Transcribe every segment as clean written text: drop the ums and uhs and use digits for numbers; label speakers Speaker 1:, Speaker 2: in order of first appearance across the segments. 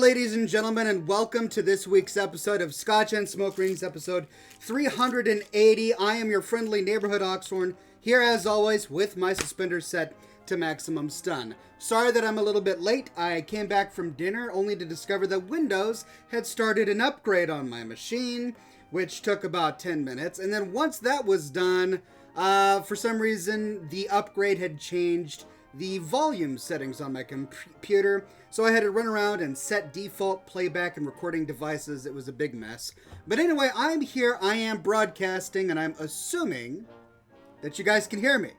Speaker 1: ladies and gentlemen, and welcome to this week's episode of Scotch and Smoke Rings, episode 380. I am your friendly neighborhood Oxhorn, here as always with my suspenders set to maximum stun. Sorry that I'm a little bit late. I came back from dinner only to discover that Windows had started an upgrade on my machine, which took about 10 minutes. And then once that was done, for some reason, the upgrade had changed the volume settings on my computer, so I had to run around and set default playback and recording devices. It was a big mess. But anyway, I'm here, I am broadcasting, and I'm assuming that you guys can hear me,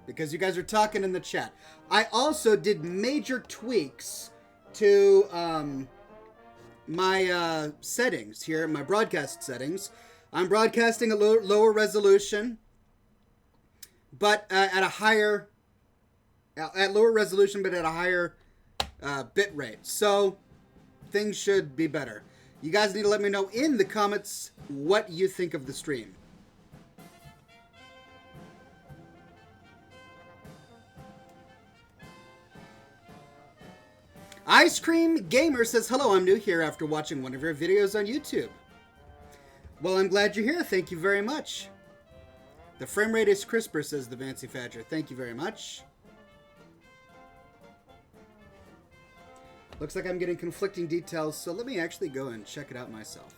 Speaker 1: because you guys are talking in the chat. I also did major tweaks to my settings here, my broadcast settings. I'm broadcasting a lower resolution, but at a higher... at lower resolution, but at a higher bit rate. So, things should be better. You guys need to let me know in the comments what you think of the stream. Ice Cream Gamer says, hello, I'm new here after watching one of your videos on YouTube. Well, I'm glad you're here. Thank you very much. The frame rate is crisper, says the Fancy Fadger. Thank you very much. Looks like I'm getting conflicting details, so let me actually go and check it out myself.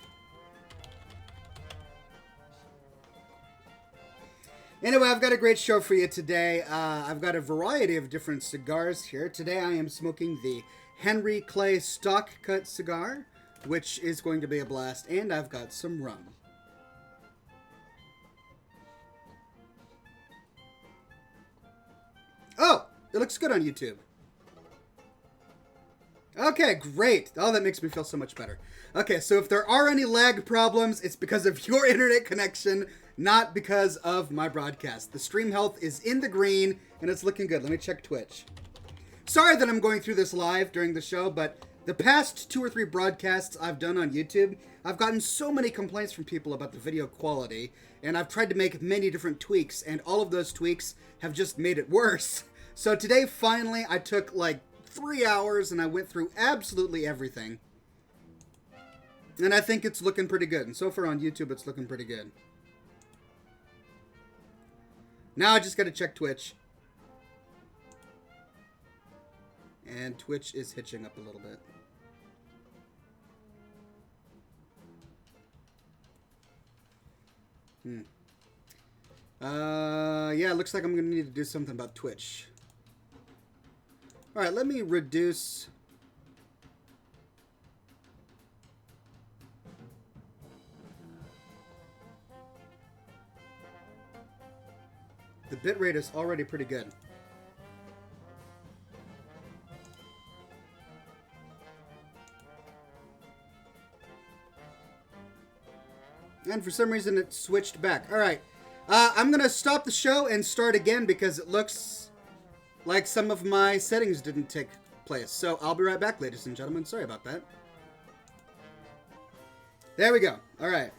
Speaker 1: Anyway, I've got a great show for you today. I've got a variety of different cigars here. Today I am smoking the Henry Clay Stock Cut cigar, which is going to be a blast, and I've got some rum. Oh, it looks good on YouTube. Okay, great. Oh, that makes me feel so much better. Okay, so if there are any lag problems, it's because of your internet connection, not because of my broadcast. The stream health is in the green, and it's looking good. Let me check Twitch. Sorry that I'm going through this live during the show, but the past 2 or 3 broadcasts I've done on YouTube, I've gotten so many complaints from people about the video quality, and I've tried to make many different tweaks, and all of those tweaks have just made it worse. So today, finally, I took like 3 hours and I went through absolutely everything. And I think it's looking pretty good. And so far on YouTube, it's looking pretty good. Now I just got to check Twitch. And Twitch is hitching up a little bit. Yeah, it looks like I'm going to need to do something about Twitch. Alright, let me reduce... The bitrate is already pretty good. And for some reason it switched back. Alright, I'm going to stop the show and start again because it looks like some of my settings didn't take place. So I'll be right back, ladies and gentlemen. Sorry about that. There we go. All right.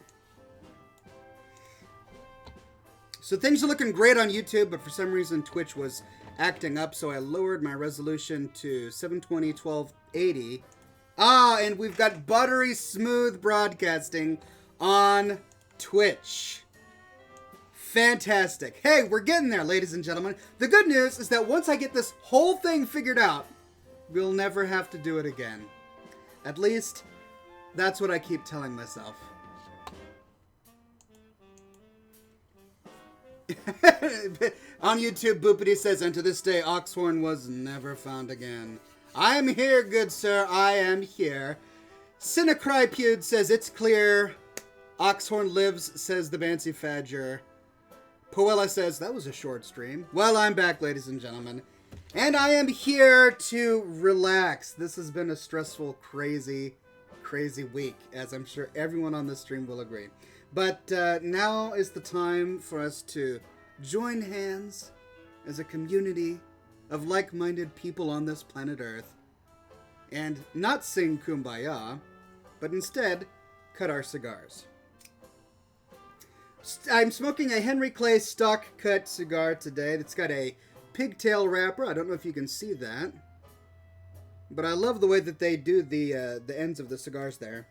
Speaker 1: So things are looking great on YouTube, but for some reason Twitch was acting up, so I lowered my resolution to 720 1280. Ah, and we've got buttery smooth broadcasting on Twitch. Fantastic. Hey, we're getting there, ladies and gentlemen. The good news is that once I get this whole thing figured out, we'll never have to do it again. At least, that's what I keep telling myself. On YouTube, Boopity says, and to this day, Oxhorn was never found again. I am here, good sir. I am here. Cinecrypewd says, it's clear. Oxhorn lives, says the Fancy Fadger. Poella says, that was a short stream. Well, I'm back, ladies and gentlemen. And I am here to relax. This has been a stressful, crazy week, as I'm sure everyone on this stream will agree. But now is the time for us to join hands as a community of like-minded people on this planet Earth. And not sing Kumbaya, but instead cut our cigars. I'm smoking a Henry Clay Stock Cut cigar today. It's got a pigtail wrapper. I don't know if you can see that. But I love the way that they do the ends of the cigars there.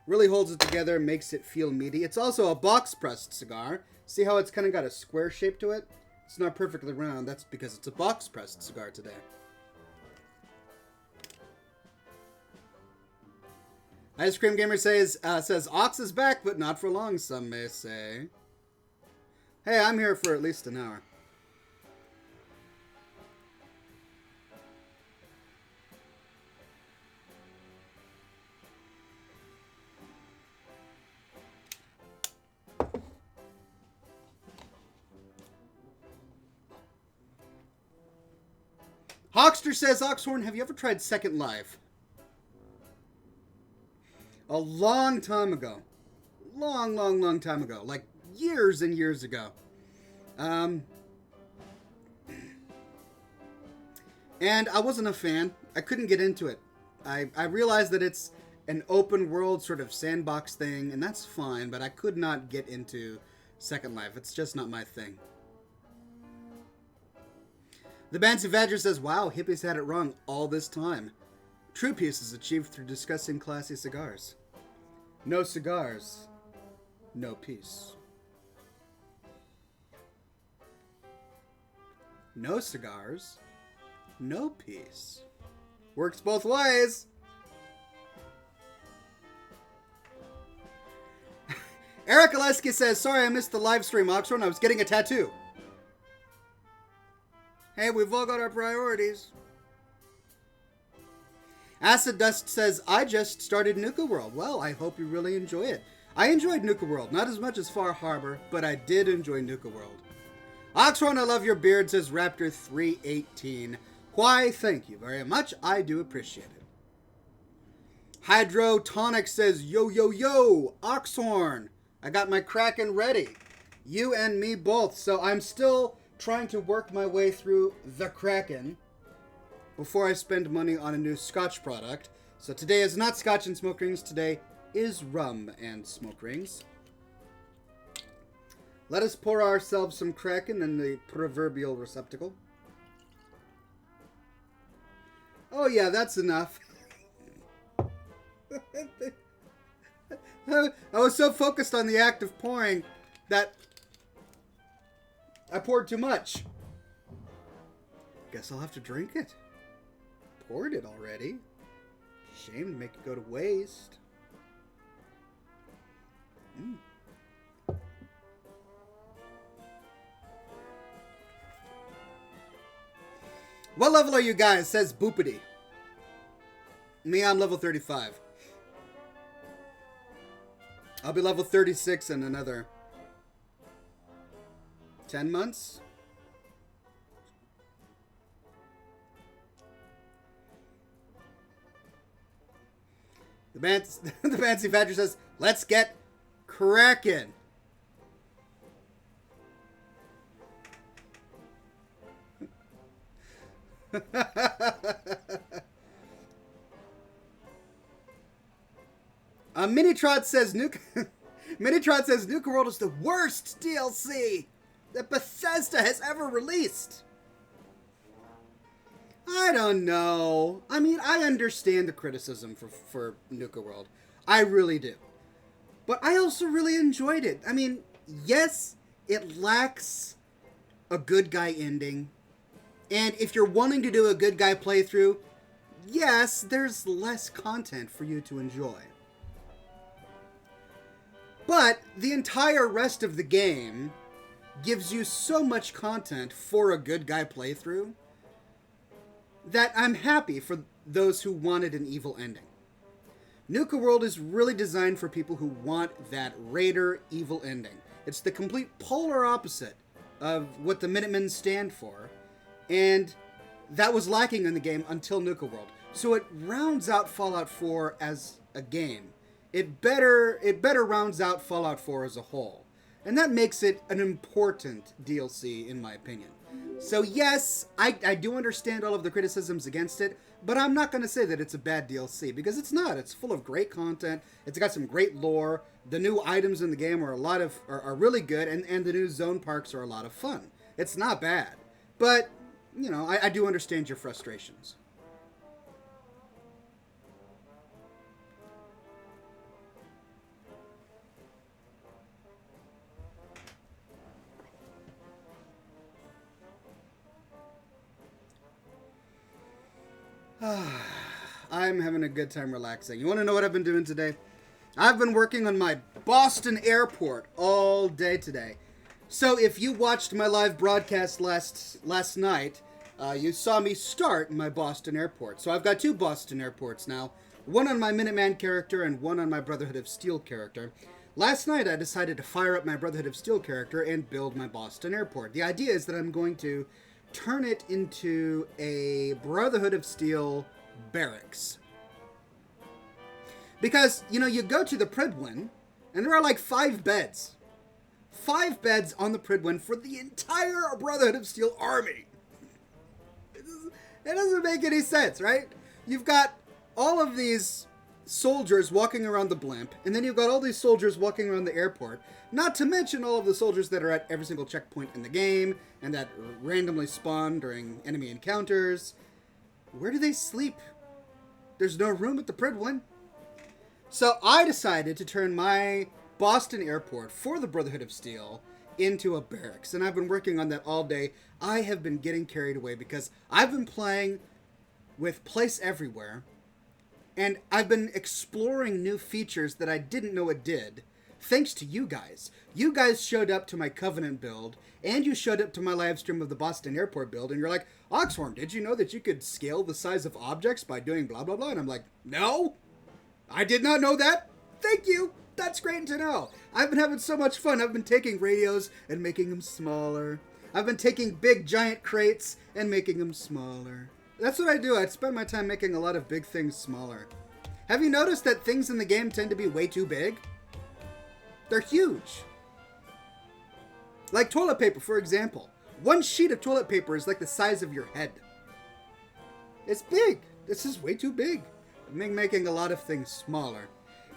Speaker 1: Really holds it together, makes it feel meaty. It's also a box-pressed cigar. See how it's kind of got a square shape to it? It's not perfectly round. That's because it's a box-pressed cigar today. Ice Cream Gamer says Ox is back, but not for long, some may say. Hey, I'm here for at least an hour. Hawkster says, Oxhorn, have you ever tried Second Life? A long time ago. Long time ago. Like years and years ago. And I wasn't a fan. I couldn't get into it. I realized that it's an open world sort of sandbox thing, and that's fine, but I could not get into Second Life. It's just not my thing. The Bancy Badger says, wow, hippies had it wrong all this time. True peace is achieved through discussing classy cigars. No cigars, no peace. No cigars, no peace. Works both ways. Eric Oleski says, sorry I missed the live stream, Oxford. I was getting a tattoo. Hey, we've all got our priorities. Acid Dust says, I just started Nuka World. Well, I hope you really enjoy it. I enjoyed Nuka World. Not as much as Far Harbor, but I did enjoy Nuka World. Oxhorn, I love your beard, says Raptor318. Why, thank you very much. I do appreciate it. Hydrotonic says, yo, yo, yo, Oxhorn. I got my Kraken ready. You and me both. So I'm still trying to work my way through the Kraken before I spend money on a new Scotch product. So today is not Scotch and smoke rings. Today is rum and smoke rings. Let us pour ourselves some Kraken in the proverbial receptacle. Oh yeah, that's enough. I was so focused on the act of pouring that I poured too much. Guess I'll have to drink it. Poured it already. Shame to make it go to waste. What level are you guys? Says Boopity. Me, I'm level 35. I'll be level 36 in another 10 months. The Fancy Badger says, let's get Kraken. Minitrot says Minitrot says Nuka World is the worst DLC that Bethesda has ever released. I don't know. I mean, I understand the criticism for Nuka World. I really do. But I also really enjoyed it. I mean, yes, it lacks a good guy ending. And if you're wanting to do a good guy playthrough, yes, there's less content for you to enjoy. But the entire rest of the game gives you so much content for a good guy playthrough that I'm happy for those who wanted an evil ending. Nuka World is really designed for people who want that Raider evil ending. It's the complete polar opposite of what the Minutemen stand for, and that was lacking in the game until Nuka World. So it rounds out Fallout 4 as a game. It better rounds out Fallout 4 as a whole. And that makes it an important DLC, in my opinion. So yes, I do understand all of the criticisms against it, but I'm not going to say that it's a bad DLC, because it's not. It's full of great content. It's got some great lore. The new items in the game are really good, and the new zone parks are a lot of fun. It's not bad. But, you know, I do understand your frustrations. I'm having a good time relaxing. You want to know what I've been doing today? I've been working on my Boston airport all day today. So if you watched my live broadcast last night, you saw me start my Boston airport. So I've got two Boston airports now. One on my Minuteman character and one on my Brotherhood of Steel character. Last night I decided to fire up my Brotherhood of Steel character and build my Boston airport. The idea is that I'm going to turn it into a Brotherhood of Steel barracks. Because, you know, you go to the Pridwin, and there are like 5 beds. 5 beds on the Pridwin for the entire Brotherhood of Steel army. It doesn't make any sense, right? You've got all of these soldiers walking around the blimp, and then you've got all these soldiers walking around the airport, not to mention all of the soldiers that are at every single checkpoint in the game, and that randomly spawn during enemy encounters. Where do they sleep? There's no room at the Pridwin. So I decided to turn my Boston airport for the Brotherhood of Steel into a barracks, and I've been working on that all day. I have been getting carried away because I've been playing with Place Everywhere, and I've been exploring new features that I didn't know it did, thanks to you guys. You guys showed up to my Covenant build, and you showed up to my live stream of the Boston Airport build, and you're like, Oxhorn, did you know that you could scale the size of objects by doing blah, blah, blah? And I'm like, no, I did not know that. Thank you. That's great to know. I've been having so much fun. I've been taking radios and making them smaller. I've been taking big, giant crates and making them smaller. That's what I do. I spend my time making a lot of big things smaller. Have you noticed that things in the game tend to be way too big? They're huge. Like toilet paper, for example. One sheet of toilet paper is like the size of your head. It's big. This is way too big. I'm making a lot of things smaller.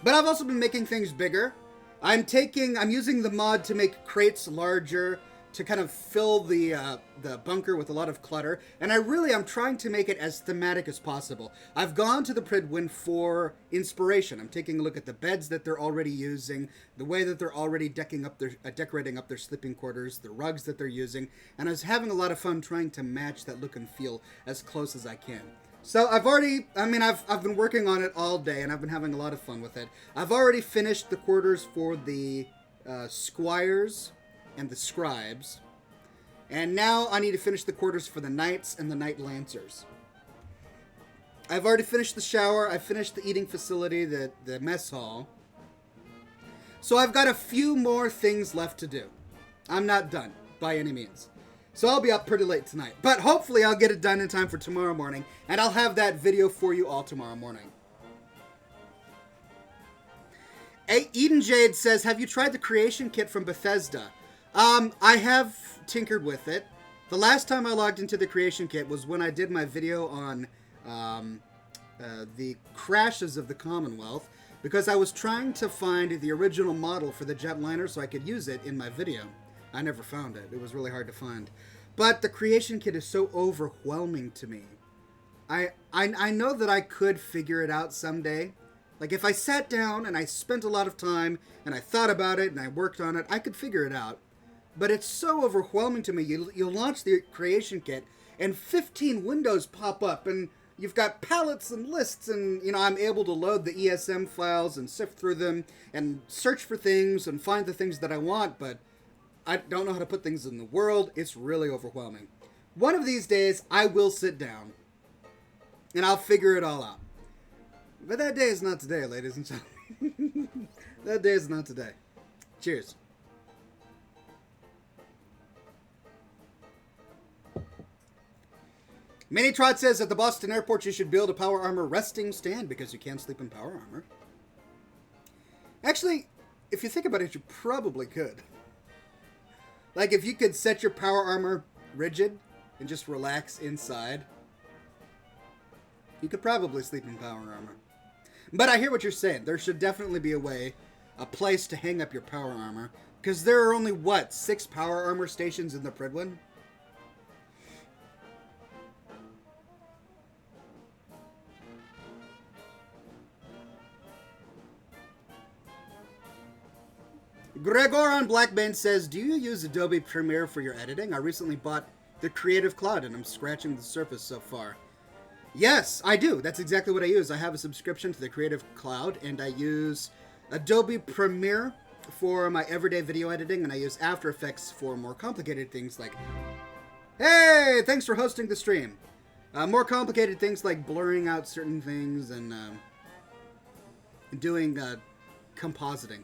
Speaker 1: But I've also been making things bigger. I'm using the mod to make crates larger, to kind of fill the bunker with a lot of clutter. And I'm trying to make it as thematic as possible. I've gone to the Pridwin for inspiration. I'm taking a look at the beds that they're already using, the way that they're already decorating up their sleeping quarters, the rugs that they're using. And I was having a lot of fun trying to match that look and feel as close as I can. So I've been working on it all day, and I've been having a lot of fun with it. I've already finished the quarters for the squires and the scribes, and now I need to finish the quarters for the knights and the knight lancers. I've already finished the shower. I finished the eating facility, the mess hall. So I've got a few more things left to do. I'm not done by any means. So I'll be up pretty late tonight. But hopefully I'll get it done in time for tomorrow morning. And I'll have that video for you all tomorrow morning. Eden Jade says, have you tried the creation kit from Bethesda? I have tinkered with it. The last time I logged into the creation kit was when I did my video on the crashes of the Commonwealth. Because I was trying to find the original model for the jetliner so I could use it in my video. I never found it. It was really hard to find. But the creation kit is so overwhelming to me. I know that I could figure it out someday. Like if I sat down and I spent a lot of time and I thought about it and I worked on it, I could figure it out. But it's so overwhelming to me. You launch the creation kit and 15 windows pop up and you've got palettes and lists and, you know, I'm able to load the ESM files and sift through them and search for things and find the things that I want, but I don't know how to put things in the world. It's really overwhelming. One of these days, I will sit down, and I'll figure it all out. But that day is not today, ladies and gentlemen. That day is not today. Cheers. Mini-Trot says, at the Boston airport, you should build a power armor resting stand because you can't sleep in power armor. Actually, if you think about it, you probably could. Like, if you could set your power armor rigid and just relax inside, you could probably sleep in power armor. But I hear what you're saying. There should definitely be a place to hang up your power armor. Because there are only, 6 power armor stations in the Pridwin? Gregor on Blackbane says, do you use Adobe Premiere for your editing? I recently bought the Creative Cloud and I'm scratching the surface so far. Yes, I do. That's exactly what I use. I have a subscription to the Creative Cloud, and I use Adobe Premiere for my everyday video editing, and I use After Effects for more complicated things like, hey, thanks for hosting the stream. More complicated things like blurring out certain things and doing compositing.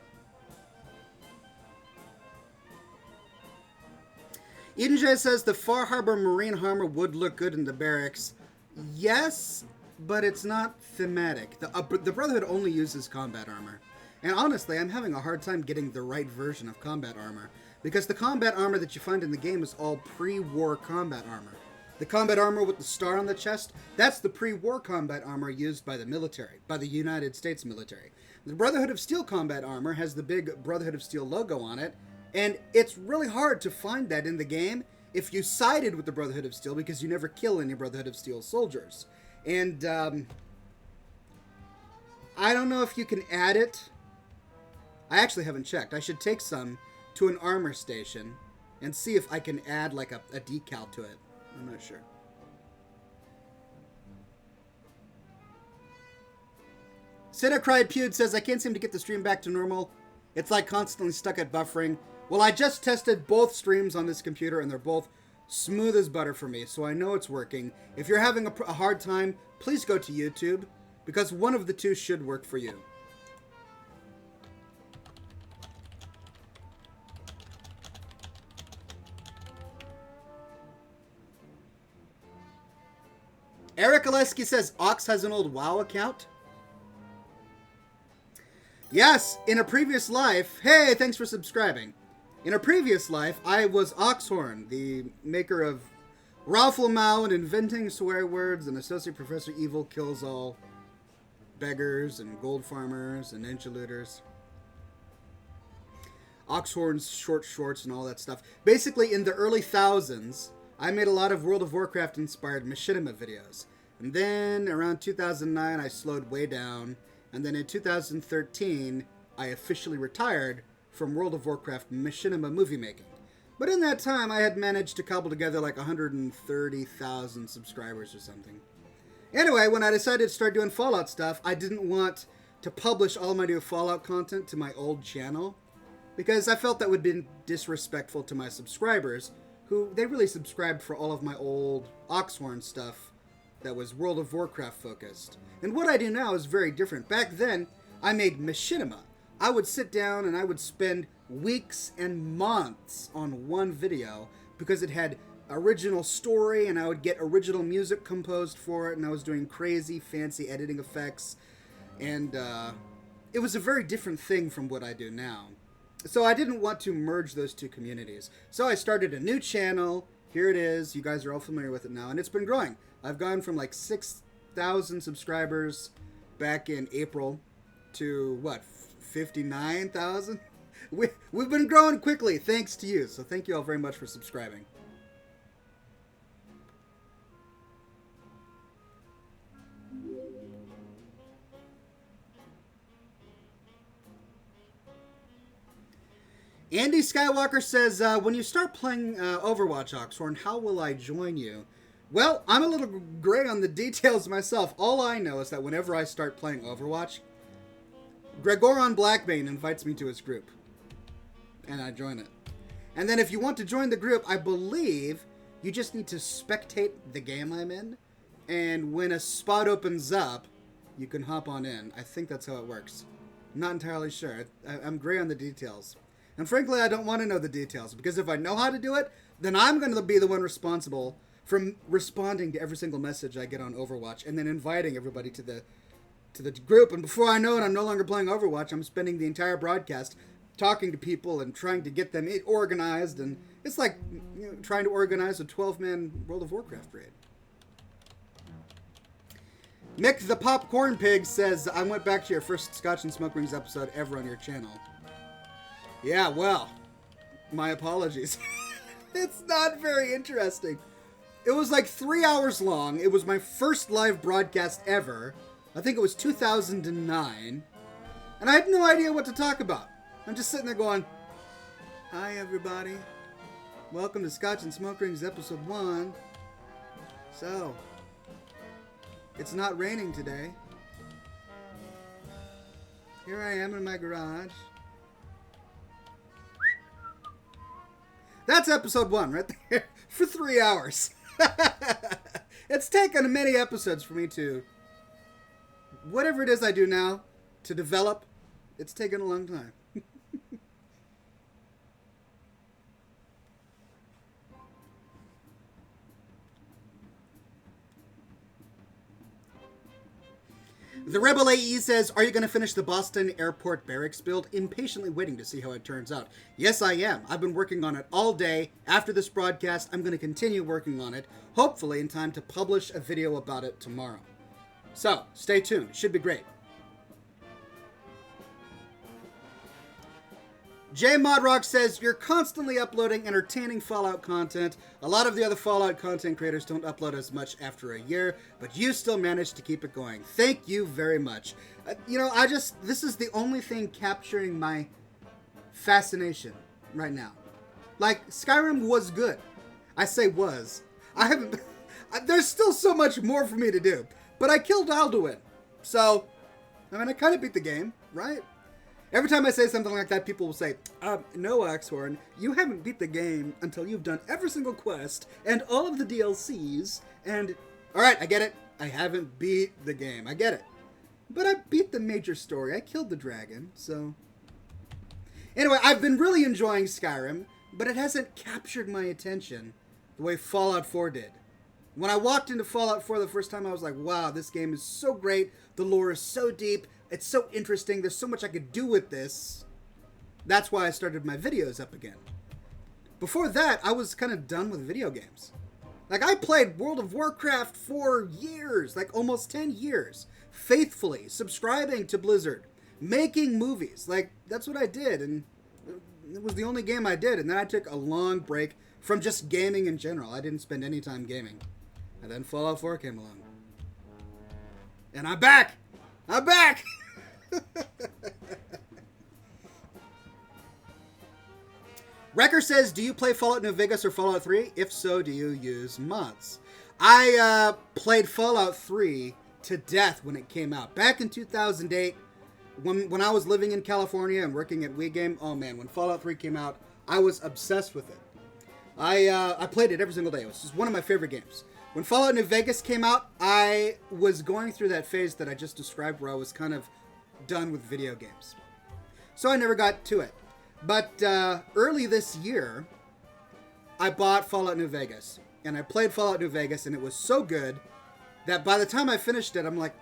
Speaker 1: Eden J says the Far Harbor Marine armor would look good in the barracks. Yes, but it's not thematic. The Brotherhood only uses combat armor. And honestly, I'm having a hard time getting the right version of combat armor, because the combat armor that you find in the game is all pre-war combat armor. The combat armor with the star on the chest, that's the pre-war combat armor used by the military, by the United States military. The Brotherhood of Steel combat armor has the big Brotherhood of Steel logo on it, and it's really hard to find that in the game if you sided with the Brotherhood of Steel, because you never kill any Brotherhood of Steel soldiers. And I don't know if you can add it. I actually haven't checked. I should take some to an armor station and see if I can add like a decal to it. I'm not sure. Cinecried Pewd says, I can't seem to get the stream back to normal. It's like constantly stuck at buffering. Well, I just tested both streams on this computer, and they're both smooth as butter for me, so I know it's working. If you're having a hard time, please go to YouTube, because one of the two should work for you. Eric Oleski says, Ox has an old WoW account. Yes, in a previous life, hey, thanks for subscribing. In a previous life, I was Oxhorn, the maker of Ralph-Lamau and Inventing Swear Words and Associate Professor Evil Kills All Beggars and Gold Farmers and Ninja Looters. Oxhorn's short shorts and all that stuff. Basically, in the early thousands, I made a lot of World of Warcraft inspired machinima videos. And then around 2009, I slowed way down. And then in 2013, I officially retired from World of Warcraft machinima movie making. But in that time, I had managed to cobble together like 130,000 subscribers or something. Anyway, when I decided to start doing Fallout stuff, I didn't want to publish all my new Fallout content to my old channel, because I felt that would be disrespectful to my subscribers, who they really subscribed for all of my old Oxhorn stuff that was World of Warcraft focused. And what I do now is very different. Back then, I made machinima. I would sit down and I would spend weeks and months on one video because it had original story, and I would get original music composed for it, and I was doing crazy fancy editing effects, and it was a very different thing from what I do now. So I didn't want to merge those two communities. So I started a new channel. Here it is. You guys are all familiar with it now, and it's been growing. I've gone from like 6,000 subscribers back in April to, what, 59,000? We've been growing quickly, thanks to you. So thank you all very much for subscribing. Andy Skywalker says, when you start playing Overwatch, Oxhorn, how will I join you? Well, I'm a little gray on the details myself. All I know is that whenever I start playing Overwatch, Gregoron Blackbane invites me to his group, and I join it. And then if you want to join the group, I believe you just need to spectate the game I'm in, and when a spot opens up, you can hop on in. I think that's how it works. I'm not entirely sure. I'm gray on the details. And frankly, I don't want to know the details, because if I know how to do it, then I'm going to be the one responsible for responding to every single message I get on Overwatch, and then inviting everybody to the group. And before I know it, I'm no longer playing Overwatch. I'm spending the entire broadcast talking to people and trying to get them organized. And it's like, you know, trying to organize a 12-man World of Warcraft raid. Mick the Popcorn Pig says, I went back to your first Scotch and Smoke Rings episode ever on your channel. Yeah, well, my apologies. It's not very interesting. It was like 3 hours long. It was my first live broadcast ever. I think it was 2009. And I had no idea what to talk about. I'm just sitting there going, hi, everybody. Welcome to Scotch and Smoke Rings episode 1. So, It's not raining today. Here I am in my garage. That's episode 1 right there for 3 hours. It's taken many episodes for me to, whatever it is I do now, to develop. It's taken a long time. The Rebel AE says, are you going to finish the Boston Airport Barracks build? Impatiently waiting to see how it turns out. Yes, I am. I've been working on it all day. After this broadcast, I'm going to continue working on it, hopefully in time to publish a video about it tomorrow. So, stay tuned. It should be great. J Modrock says, you're constantly uploading entertaining Fallout content. A lot of the other Fallout content creators don't upload as much after a year, but you still manage to keep it going. Thank you very much. This is the only thing capturing my fascination right now. Like, Skyrim was good. I say was. There's still so much more for me to do. But I killed Alduin. So, I kind of beat the game, right? Every time I say something like that, people will say, no, Oxhorn, you haven't beat the game until you've done every single quest and all of the DLCs, and... Alright, I get it. I haven't beat the game. I get it. But I beat the major story. I killed the dragon, so... Anyway, I've been really enjoying Skyrim, but it hasn't captured my attention the way Fallout 4 did. When I walked into Fallout 4 the first time, I was like, wow, this game is so great. The lore is so deep. It's so interesting. There's so much I could do with this. That's why I started my videos up again. Before that, I was kind of done with video games. Like, I played World of Warcraft for years, like almost 10 years, faithfully, subscribing to Blizzard, making movies. Like, that's what I did, and it was the only game I did. And then I took a long break from just gaming in general. I didn't spend any time gaming. And then Fallout 4 came along. And I'm back! I'm back! Wrecker says, do you play Fallout New Vegas or Fallout 3? If so, do you use mods? I played Fallout 3 to death when it came out. Back in 2008, when I was living in California and working at WeGame, oh man, when Fallout 3 came out, I was obsessed with it. I played it every single day. It was just one of my favorite games. When Fallout New Vegas came out, I was going through that phase that I just described where I was kind of done with video games. So I never got to it. But early this year, I bought Fallout New Vegas. And I played Fallout New Vegas, and it was so good that by the time I finished it, I'm like,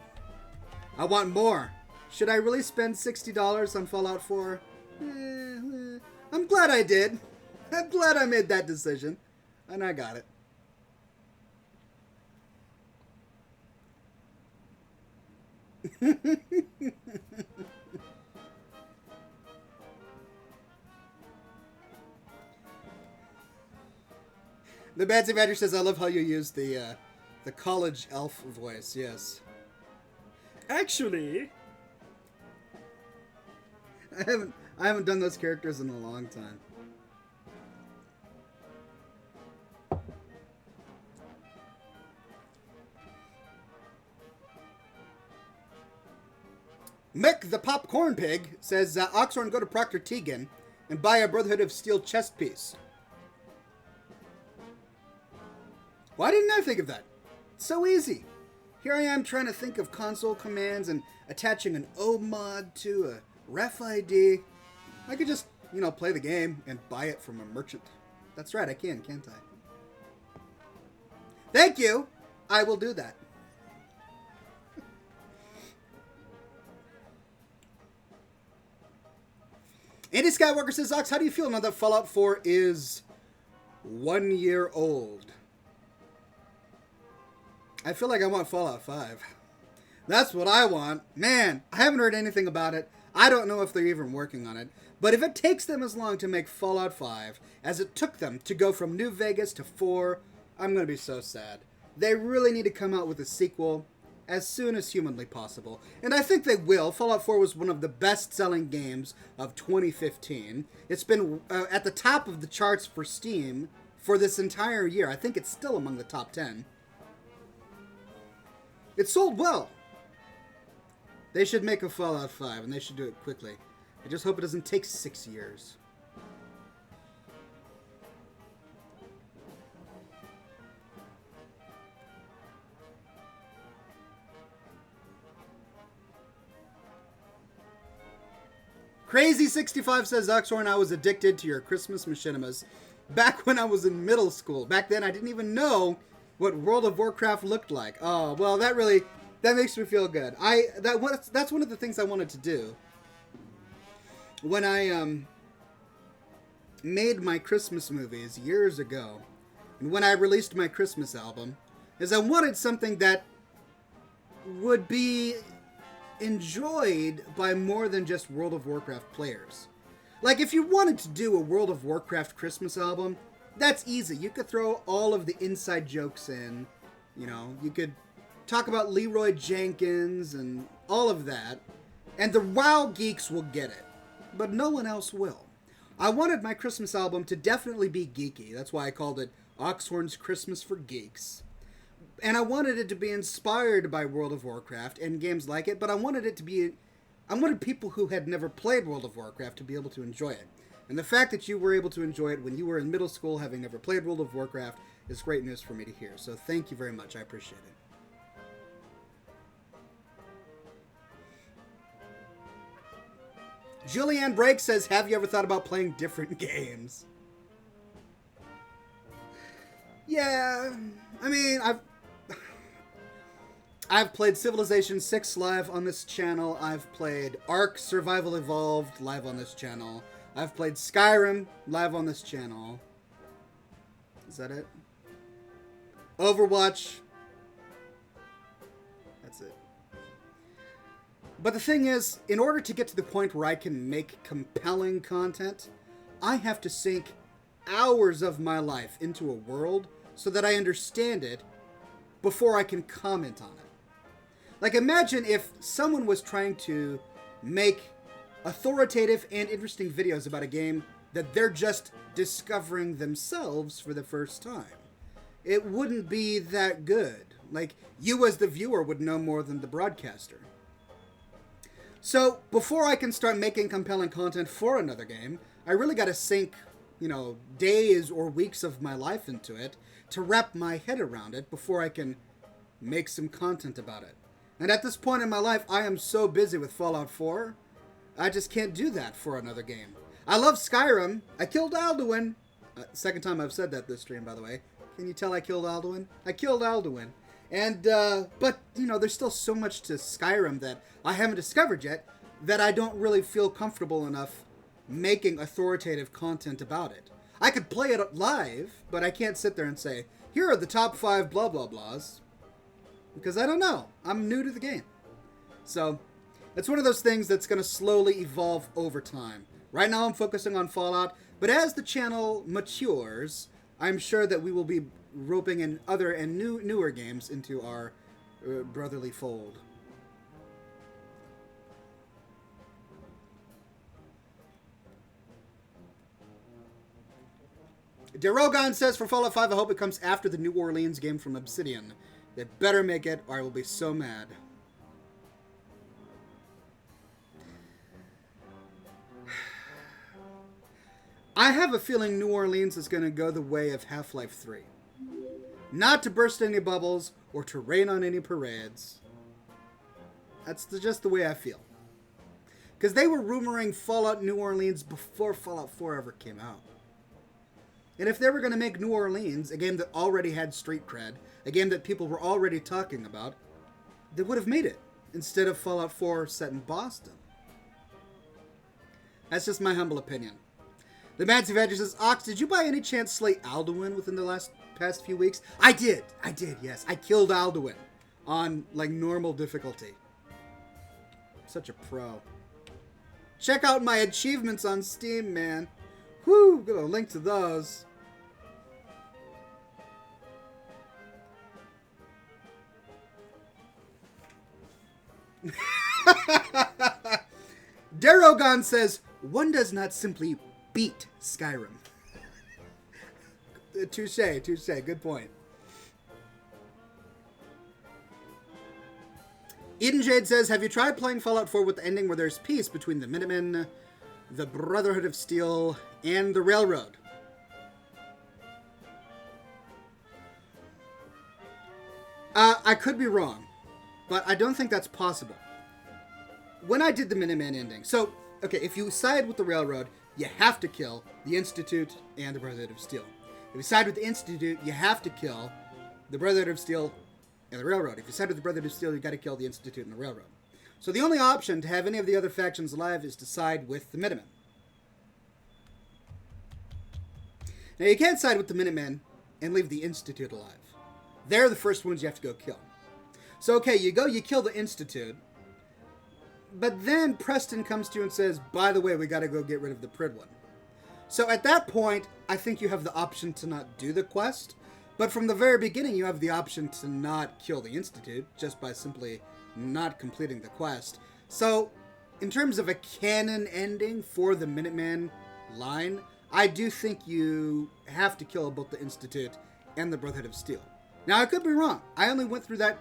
Speaker 1: I want more. Should I really spend $60 on Fallout 4? I'm glad I did. I'm glad I made that decision. And I got it. The Badsy Badger says, I love how you use the college elf voice. Yes. Actually, I haven't done those characters in a long time. Mick the Popcorn Pig says, Oxhorn, go to Procter Teagan and buy a Brotherhood of Steel chest piece. Why didn't I think of that? It's so easy. Here I am trying to think of console commands and attaching an O mod to a ref ID. I could just, play the game and buy it from a merchant. That's right, I can, can't I? Thank you. I will do that. Andy Skywalker says, Ox, how do you feel now that Fallout 4 is 1 year old? I feel like I want Fallout 5. That's what I want. Man, I haven't heard anything about it. I don't know if they're even working on it. But if it takes them as long to make Fallout 5 as it took them to go from New Vegas to 4, I'm going to be so sad. They really need to come out with a sequel as soon as humanly possible. And I think they will. Fallout 4 was one of the best-selling games of 2015. It's been at the top of the charts for Steam for this entire year. I think it's still among the top 10. It sold well. They should make a Fallout 5, and they should do it quickly. I just hope it doesn't take 6 years. Crazy65 says, Oxhorn, I was addicted to your Christmas machinimas back when I was in middle school. Back then, I didn't even know what World of Warcraft looked like. Oh, well, that makes me feel good. That's one of the things I wanted to do. When I made my Christmas movies years ago, and when I released my Christmas album, is I wanted something that would be enjoyed by more than just World of Warcraft players. Like, if you wanted to do a World of Warcraft Christmas album, that's easy. You could throw all of the inside jokes in. You know, you could talk about Leroy Jenkins and all of that, and the WoW geeks will get it, but no one else will. I wanted my Christmas album to definitely be geeky. That's why I called it Oxhorn's Christmas for Geeks. And I wanted it to be inspired by World of Warcraft and games like it, but I wanted people who had never played World of Warcraft to be able to enjoy it. And the fact that you were able to enjoy it when you were in middle school, having never played World of Warcraft, is great news for me to hear. So thank you very much. I appreciate it. Julianne Brake says, have you ever thought about playing different games? Yeah, I mean, I've played Civilization 6 live on this channel. I've played Ark Survival Evolved live on this channel. I've played Skyrim live on this channel. Is that it? Overwatch. That's it. But the thing is, in order to get to the point where I can make compelling content, I have to sink hours of my life into a world so that I understand it before I can comment on it. Like, imagine if someone was trying to make authoritative and interesting videos about a game that they're just discovering themselves for the first time. It wouldn't be that good. Like, you as the viewer would know more than the broadcaster. So, before I can start making compelling content for another game, I really got to sink, days or weeks of my life into it to wrap my head around it before I can make some content about it. And at this point in my life, I am so busy with Fallout 4, I just can't do that for another game. I love Skyrim. I killed Alduin. Second time I've said that this stream, by the way. Can you tell I killed Alduin? I killed Alduin. And, but, there's still so much to Skyrim that I haven't discovered yet that I don't really feel comfortable enough making authoritative content about it. I could play it live, but I can't sit there and say, here are the top 5 blah blah blahs. Because I don't know. I'm new to the game. So, it's one of those things that's going to slowly evolve over time. Right now I'm focusing on Fallout, but as the channel matures, I'm sure that we will be roping in other and newer games into our brotherly fold. Derogan says, for Fallout 5, I hope it comes after the New Orleans game from Obsidian. They better make it, or I will be so mad. I have a feeling New Orleans is going to go the way of Half-Life 3. Not to burst any bubbles, or to rain on any parades. That's just the way I feel. Because they were rumoring Fallout New Orleans before Fallout 4 ever came out. And if they were going to make New Orleans, a game that already had street cred, a game that people were already talking about, they would have made it, instead of Fallout 4 set in Boston. That's just my humble opinion. The Mancy Badger says, Ox, did you by any chance slay Alduin within the past few weeks? I did, yes. I killed Alduin on, normal difficulty. Such a pro. Check out my achievements on Steam, man. Whew, got a link to those. Derogan says, one does not simply beat Skyrim. Touche, good point. Eden Jade says, have you tried playing Fallout 4 with the ending where there's peace between the Minutemen, the Brotherhood of Steel, and the Railroad? I could be wrong, but I don't think that's possible. When I did the Minutemen ending, so, okay, if you side with the Railroad, you have to kill the Institute and the Brotherhood of Steel. If you side with the Institute, you have to kill the Brotherhood of Steel and the Railroad. If you side with the Brotherhood of Steel, you got to kill the Institute and the Railroad. So the only option to have any of the other factions alive is to side with the Minutemen. Now, you can't side with the Minutemen and leave the Institute alive. They're the first ones you have to go kill. So, okay, you kill the Institute, but then Preston comes to you and says, by the way, we got to go get rid of the Pridwin. So at that point, I think you have the option to not do the quest, but from the very beginning, you have the option to not kill the Institute, just by simply not completing the quest. So, in terms of a canon ending for the Minuteman line, I do think you have to kill both the Institute and the Brotherhood of Steel. Now, I could be wrong. I only went through that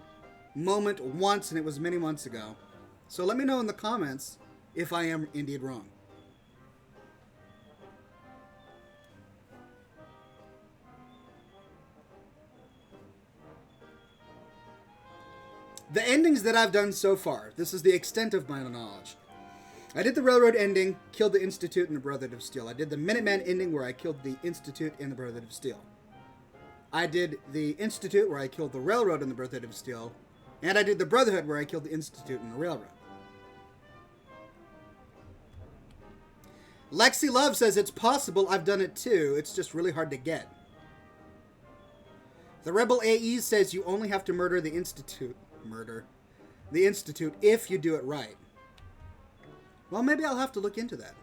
Speaker 1: moment once, and it was many months ago. So let me know in the comments if I am indeed wrong. The endings that I've done so far, this is the extent of my knowledge. I did the Railroad ending, killed the Institute and the Brotherhood of Steel. I did the Minuteman ending where I killed the Institute and the Brotherhood of Steel. I did the Institute where I killed the Railroad and the Brotherhood of Steel. And I did the Brotherhood where I killed the Institute and the Railroad. Lexi Love says it's possible, I've done it too, it's just really hard to get. The Rebel AE says you only have to murder the Institute. The Institute if you do it right. Well, maybe I'll have to look into that.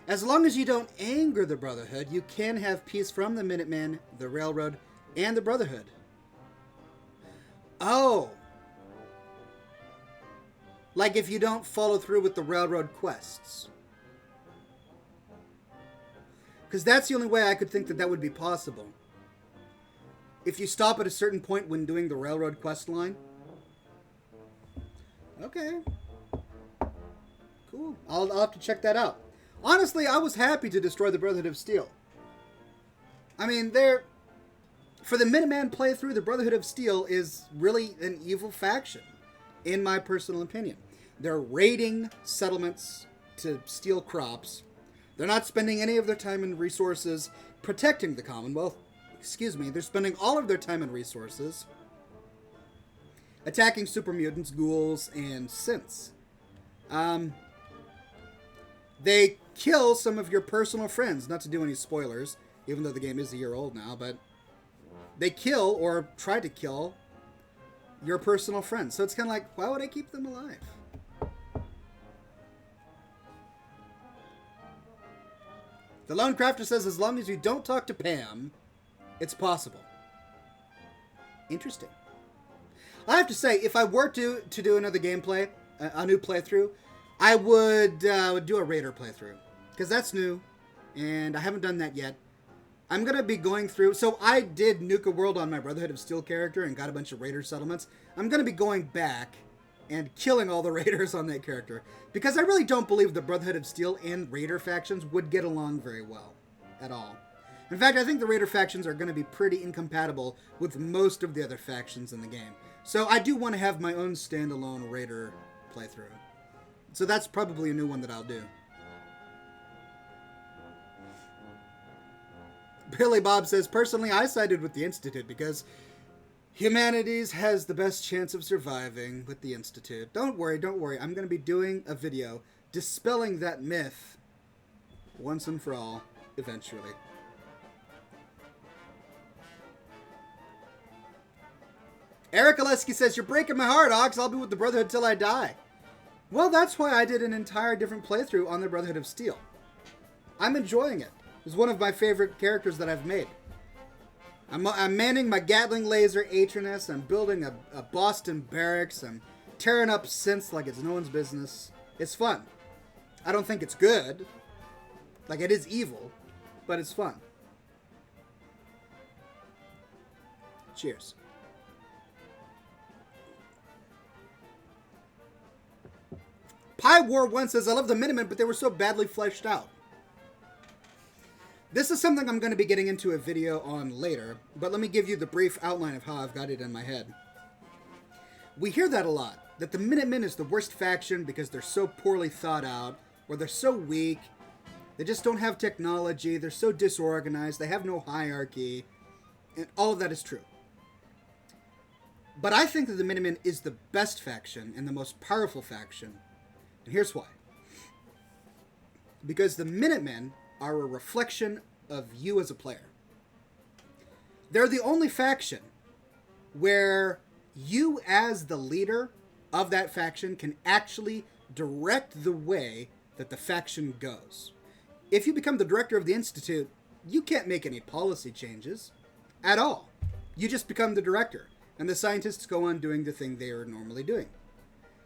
Speaker 1: As long as you don't anger the Brotherhood, you can have peace from the Minutemen, the Railroad, and the Brotherhood. Oh! Like if you don't follow through with the Railroad quests. Because that's the only way I could think that that would be possible. If you stop at a certain point when doing the Railroad quest line. Okay. Cool. I'll have to check that out. Honestly, I was happy to destroy the Brotherhood of Steel. I mean, for the Minuteman playthrough, the Brotherhood of Steel is really an evil faction, in my personal opinion. They're raiding settlements to steal crops. They're not spending any of their time and resources protecting the Commonwealth. They're spending all of their time and resources attacking super mutants, ghouls, and synths. They kill some of your personal friends. Not to do any spoilers, even though the game is a year old now, but they kill or try to kill your personal friends. So it's kind of like, why would I keep them alive? The Lone Crafter says, as long as you don't talk to Pam, it's possible. Interesting. I have to say, if I were to do another gameplay, a new playthrough, I would do a Raider playthrough. Because that's new, and I haven't done that yet. I'm going to be going through... So I did Nuke a World on my Brotherhood of Steel character and got a bunch of Raider settlements. I'm going to be going back and killing all the Raiders on that character. Because I really don't believe the Brotherhood of Steel and Raider factions would get along very well. At all. In fact, I think the Raider factions are going to be pretty incompatible with most of the other factions in the game. So I do want to have my own standalone Raider playthrough. So that's probably a new one that I'll do. Billy Bob says, personally, I sided with the Institute because humanities has the best chance of surviving with the Institute. Don't worry. I'm going to be doing a video dispelling that myth once and for all, eventually. Eric Oleski says, you're breaking my heart, Ox. I'll be with the Brotherhood till I die. Well, that's why I did an entire different playthrough on the Brotherhood of Steel. I'm enjoying it. It's one of my favorite characters that I've made. I'm manning my Gatling laser Atronus. I'm building a Boston barracks. I'm tearing up synths like it's no one's business. It's fun. I don't think it's good. Like, it is evil, but it's fun. Cheers. Pie War 1 says, I love the Minutemen, but they were so badly fleshed out. This is something I'm going to be getting into a video on later, but let me give you the brief outline of how I've got it in my head. We hear that a lot, that the Minutemen is the worst faction because they're so poorly thought out, or they're so weak, they just don't have technology, they're so disorganized, they have no hierarchy, and all of that is true. But I think that the Minutemen is the best faction and the most powerful faction, and here's why. Because the Minutemen are a reflection of you as a player. They're the only faction where you as the leader of that faction can actually direct the way that the faction goes. If you become the director of the Institute, you can't make any policy changes at all. You just become the director, and the scientists go on doing the thing they are normally doing.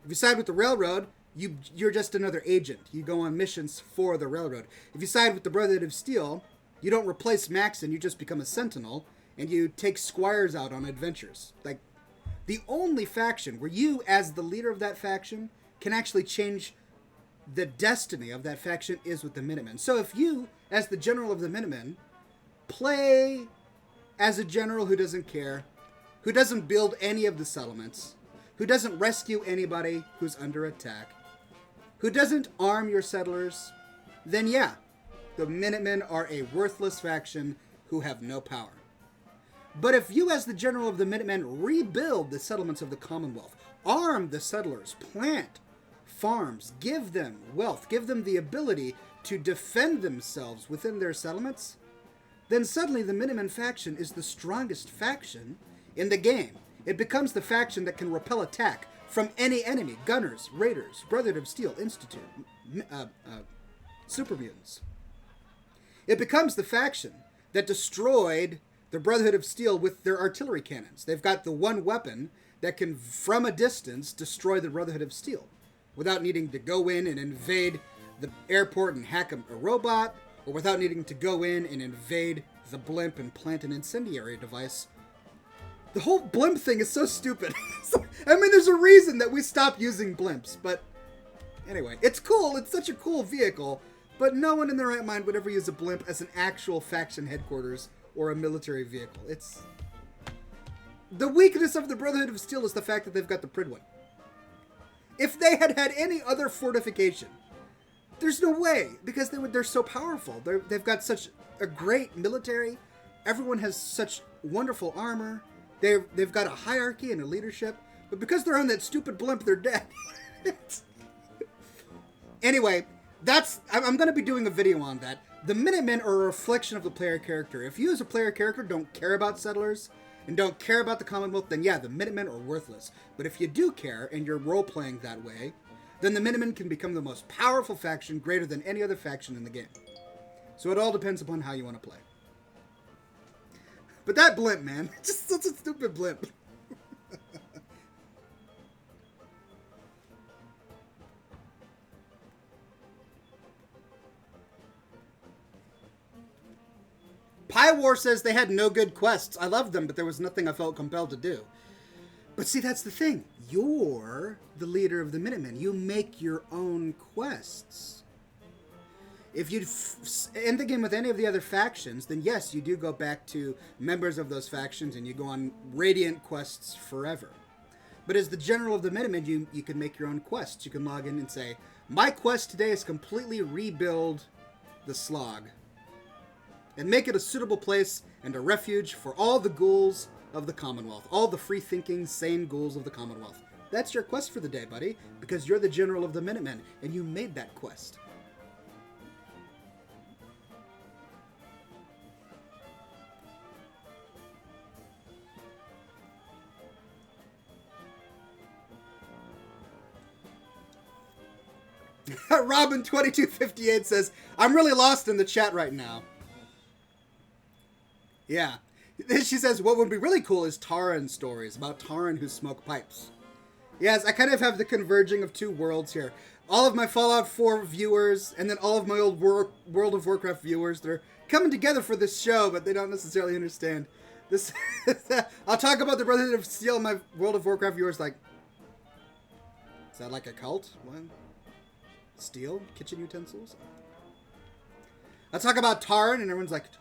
Speaker 1: If you side with the Railroad, you're just another agent. You go on missions for the Railroad. If you side with the Brotherhood of Steel, you don't replace Maxon, you just become a Sentinel, and you take squires out on adventures. Like, the only faction where you, as the leader of that faction, can actually change the destiny of that faction is with the Minutemen. So if you, as the general of the Minutemen, play as a general who doesn't care, who doesn't build any of the settlements, who doesn't rescue anybody who's under attack, who doesn't arm your settlers, then yeah, the Minutemen are a worthless faction who have no power. But if you, as the general of the Minutemen, rebuild the settlements of the Commonwealth, arm the settlers, plant farms, give them wealth, give them the ability to defend themselves within their settlements, then suddenly the Minutemen faction is the strongest faction in the game. It becomes the faction that can repel attack from any enemy: gunners, raiders, Brotherhood of Steel, Institute, super mutants. It becomes the faction that destroyed the Brotherhood of Steel with their artillery cannons. They've got the one weapon that can, from a distance, destroy the Brotherhood of Steel without needing to go in and invade the airport and hack a robot, or without needing to go in and invade the blimp and plant an incendiary device. The whole blimp thing is so stupid. I mean, there's a reason that we stopped using blimps, but anyway, it's cool. It's such a cool vehicle, but no one in their right mind would ever use a blimp as an actual faction headquarters or a military vehicle. It's the weakness of the Brotherhood of Steel is the fact that they've got the Pridwin. If they had had any other fortification, there's no way, because they're so powerful. They've got such a great military. Everyone has such wonderful armor. They've got a hierarchy and a leadership, but because they're on that stupid blimp, they're dead. Anyway, I'm going to be doing a video on that. The Minutemen are a reflection of the player character. If you as a player character don't care about settlers and don't care about the Commonwealth, then yeah, the Minutemen are worthless. But if you do care and you're role-playing that way, then the Minutemen can become the most powerful faction, greater than any other faction in the game. So it all depends upon how you want to play. But that blimp, man, just such a stupid blimp. Pie War says they had no good quests. I loved them, but there was nothing I felt compelled to do. But see, that's the thing. You're the leader of the Minutemen. You make your own quests. If you end the game with any of the other factions, then yes, you do go back to members of those factions and you go on Radiant quests forever. But as the general of the Minutemen, you can make your own quests. You can log in and say, my quest today is completely rebuild the Slog and make it a suitable place and a refuge for all the ghouls of the Commonwealth, all the free-thinking, sane ghouls of the Commonwealth. That's your quest for the day, buddy, because you're the general of the Minutemen, and you made that quest. Robin2258 says, I'm really lost in the chat right now. Yeah. She says, what would be really cool is Taran stories about Taran who smoke pipes. Yes, I kind of have the converging of two worlds here. All of my Fallout 4 viewers, and then all of my old World of Warcraft viewers, they're coming together for this show, but they don't necessarily understand. This. I'll talk about the Brotherhood of Steel, and my World of Warcraft viewers like, is that like a cult? What? Steel? Kitchen utensils? I'll talk about tar, and everyone's like, tar?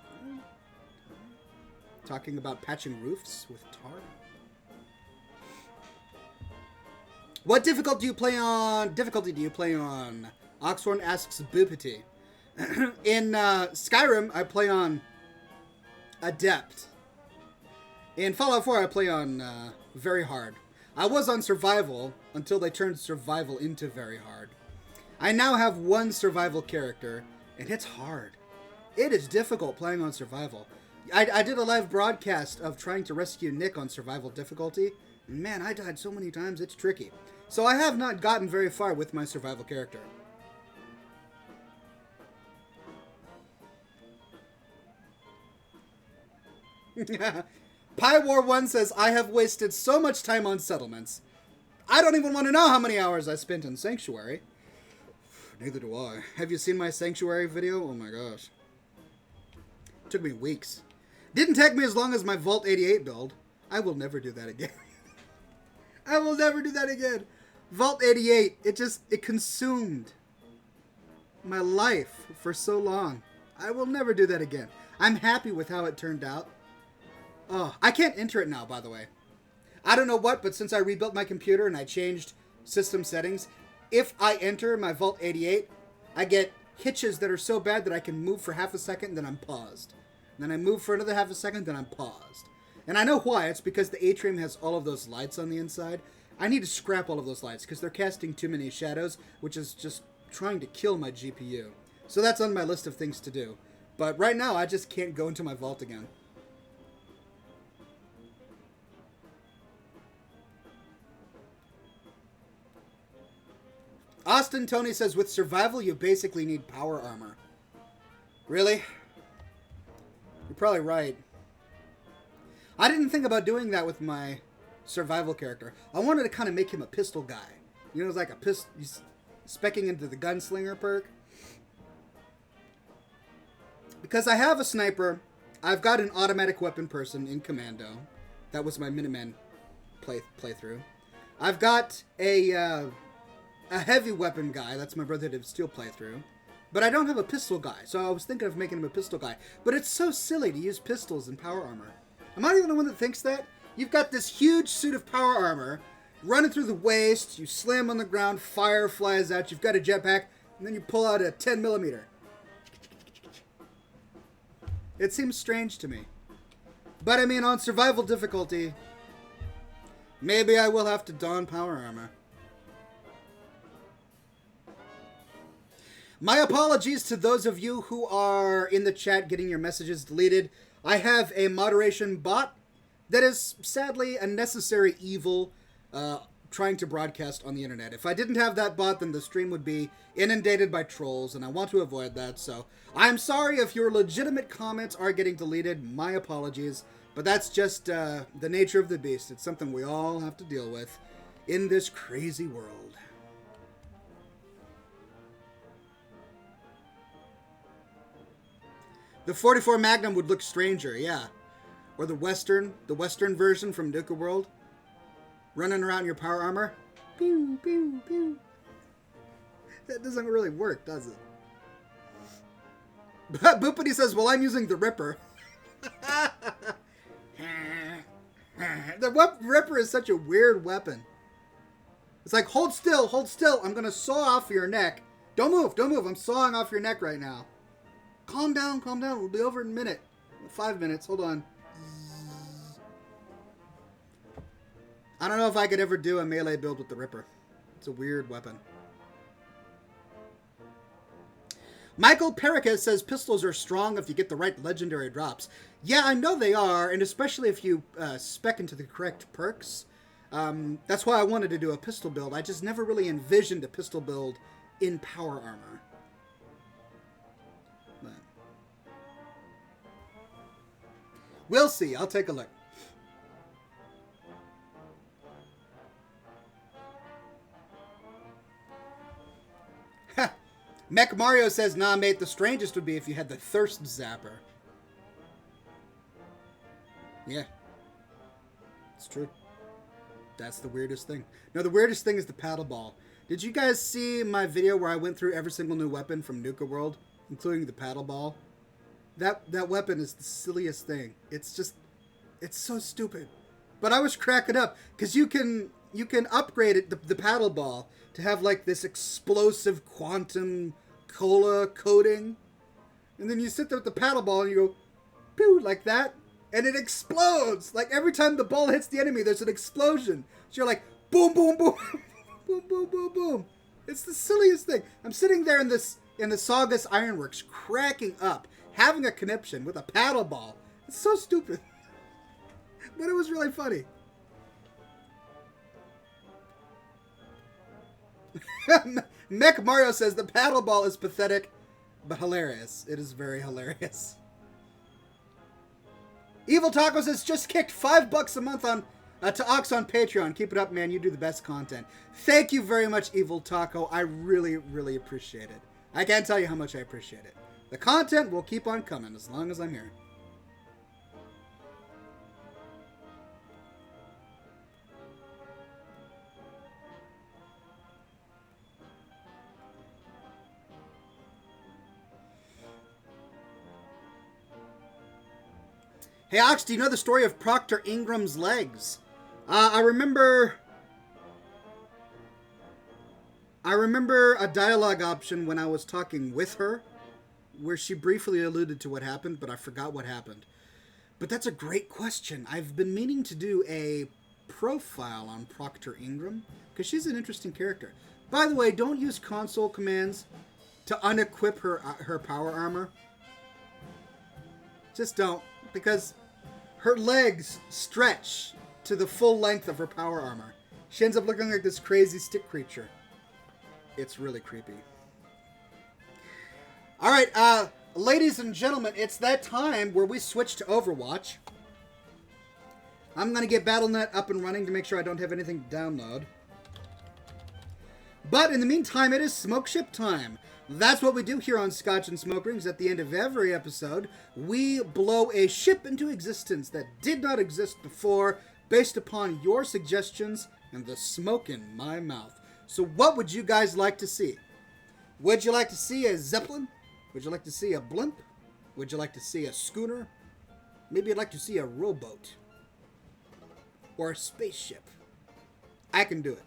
Speaker 1: Talking about patching roofs with tar? What difficulty do you play on? Oxhorn asks Boopity. In Skyrim, I play on Adept. In Fallout 4, I play on Very Hard. I was on Survival until they turned Survival into Very Hard. I now have one Survival character, and it's hard. It is difficult playing on Survival. I did a live broadcast of trying to rescue Nick on Survival difficulty. Man, I died so many times, it's tricky. So I have not gotten very far with my Survival character. Pie War 1 says, I have wasted so much time on settlements. I don't even want to know how many hours I spent in Sanctuary. Neither do I. Have you seen my Sanctuary video? Oh my gosh. It took me weeks. Didn't take me as long as my Vault 88 build. I will never do that again. I will never do that again. Vault 88, it consumed my life for so long. I will never do that again. I'm happy with how it turned out. Oh, I can't enter it now, by the way. I don't know what, but since I rebuilt my computer and I changed system settings, if I enter my Vault 88, I get hitches that are so bad that I can move for half a second, then I'm paused. And then I move for another half a second, then I'm paused. And I know why. It's because the atrium has all of those lights on the inside. I need to scrap all of those lights because they're casting too many shadows, which is just trying to kill my GPU. So that's on my list of things to do. But right now, I just can't go into my vault again. Austin Tony says, with survival, you basically need power armor. Really? You're probably right. I didn't think about doing that with my survival character. I wanted to kind of make him a pistol guy. You know, it's like a pistol, specking into the gunslinger perk. Because I have a sniper, I've got an automatic weapon person in Commando. That was my Minuteman playthrough. I've got a heavy weapon guy. That's my Brotherhood of Steel playthrough. But I don't have a pistol guy, so I was thinking of making him a pistol guy. But it's so silly to use pistols in power armor. Am I the only one that thinks that? You've got this huge suit of power armor, running through the waist, you slam on the ground, fire flies out, you've got a jetpack, and then you pull out a 10mm. It seems strange to me. But I mean, on survival difficulty, maybe I will have to don power armor. My apologies to those of you who are in the chat getting your messages deleted. I have a moderation bot that is sadly a necessary evil trying to broadcast on the internet. If I didn't have that bot, then the stream would be inundated by trolls, and I want to avoid that. So I'm sorry if your legitimate comments are getting deleted. My apologies. But that's just the nature of the beast. It's something we all have to deal with in this crazy world. The 44 Magnum would look stranger, yeah. Or the Western version from Nuka World. Running around in your power armor. Pew, pew, pew. That doesn't really work, does it? Boopity says, well, I'm using the Ripper. The Ripper is such a weird weapon. It's like, hold still, I'm going to saw off your neck. Don't move, I'm sawing off your neck right now. Calm down, we'll be over in a minute. 5 minutes, hold on. I don't know if I could ever do a melee build with the Ripper. It's a weird weapon. Michael Pericas says pistols are strong if you get the right legendary drops. Yeah, I know they are, and especially if you spec into the correct perks. That's why I wanted to do a pistol build. I just never really envisioned a pistol build in power armor. But we'll see. I'll take a look. Mech Mario says, nah, mate, the strangest would be if you had the thirst zapper. Yeah. It's true. That's the weirdest thing. No, the weirdest thing is the paddle ball. Did you guys see my video where I went through every single new weapon from Nuka World, including the paddle ball? That weapon is the silliest thing. It's so stupid. But I was cracking up because you can upgrade it, the paddle ball, to have like this explosive quantum cola coating, and then you sit there with the paddle ball and you go, pew, like that, and it explodes. Like every time the ball hits the enemy, there's an explosion. So you're like, boom, boom, boom, boom, boom, boom, boom. It's the silliest thing. I'm sitting there in the Saugus Ironworks, cracking up, having a conniption with a paddle ball. It's so stupid. But it was really funny. Mech Mario says the paddle ball is pathetic, but hilarious. It is very hilarious. Evil Taco says just kicked $5 a month on to Ox on Patreon. Keep it up, man. You do the best content. Thank you very much, Evil Taco. I really, really appreciate it. I can't tell you how much I appreciate it. The content will keep on coming as long as I'm here. Hey, Ox, do you know the story of Proctor Ingram's legs? I remember a dialogue option when I was talking with her where she briefly alluded to what happened, but I forgot what happened. But that's a great question. I've been meaning to do a profile on Proctor Ingram because she's an interesting character. By the way, don't use console commands to unequip her power armor. Just don't, because her legs stretch to the full length of her power armor. She ends up looking like this crazy stick creature. It's really creepy. All right, ladies and gentlemen, it's that time where we switch to Overwatch. I'm going to get Battle.net up and running to make sure I don't have anything to download. But in the meantime, it is Smoke Ship time. That's what we do here on Scotch and Smoke Rings. At the end of every episode, we blow a ship into existence that did not exist before, based upon your suggestions and the smoke in my mouth. So what would you guys like to see? Would you like to see a Zeppelin? Would you like to see a blimp? Would you like to see a schooner? Maybe you'd like to see a rowboat. Or a spaceship. I can do it.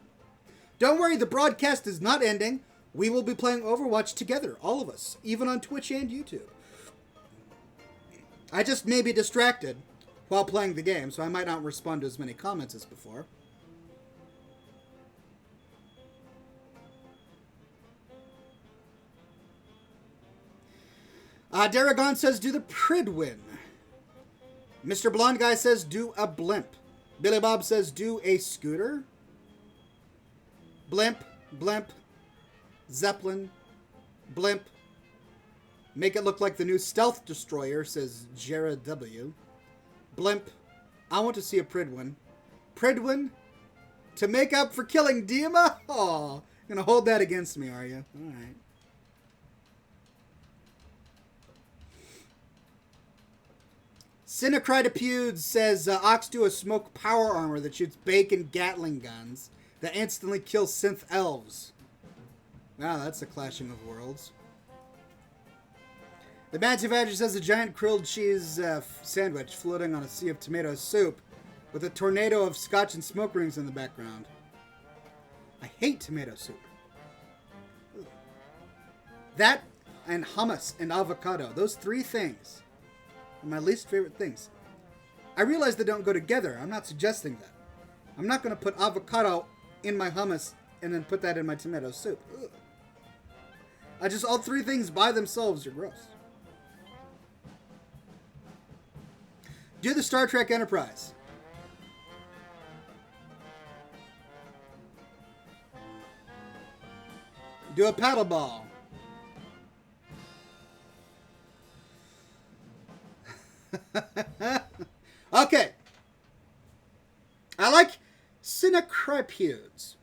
Speaker 1: Don't worry, the broadcast is not ending. We will be playing Overwatch together, all of us, even on Twitch and YouTube. I just may be distracted while playing the game, so I might not respond to as many comments as before. Daragon says, do the Pridwin. Mr. Blonde Guy says, do a blimp. Billy Bob says, do a scooter. Blimp, blimp. Zeppelin, blimp. Make it look like the new stealth destroyer, says Jared W. Blimp. I want to see a Pridwin. Pridwin? To make up for killing Dima? Oh, you're gonna hold that against me, are you? Alright. Cinecritopude says, Ox do a smoke power armor that shoots bacon Gatling guns that instantly kill synth elves. Wow, that's a clashing of worlds. The Mancy Badger says a giant grilled cheese sandwich floating on a sea of tomato soup with a tornado of Scotch and Smoke Rings in the background. I hate tomato soup. Ugh. That and hummus and avocado. Those three things are my least favorite things. I realize they don't go together. I'm not suggesting that. I'm not going to put avocado in my hummus and then put that in my tomato soup. Ugh. All three things by themselves are gross. Do the Star Trek Enterprise. Do a paddle ball. Okay. I like Cinecripudes.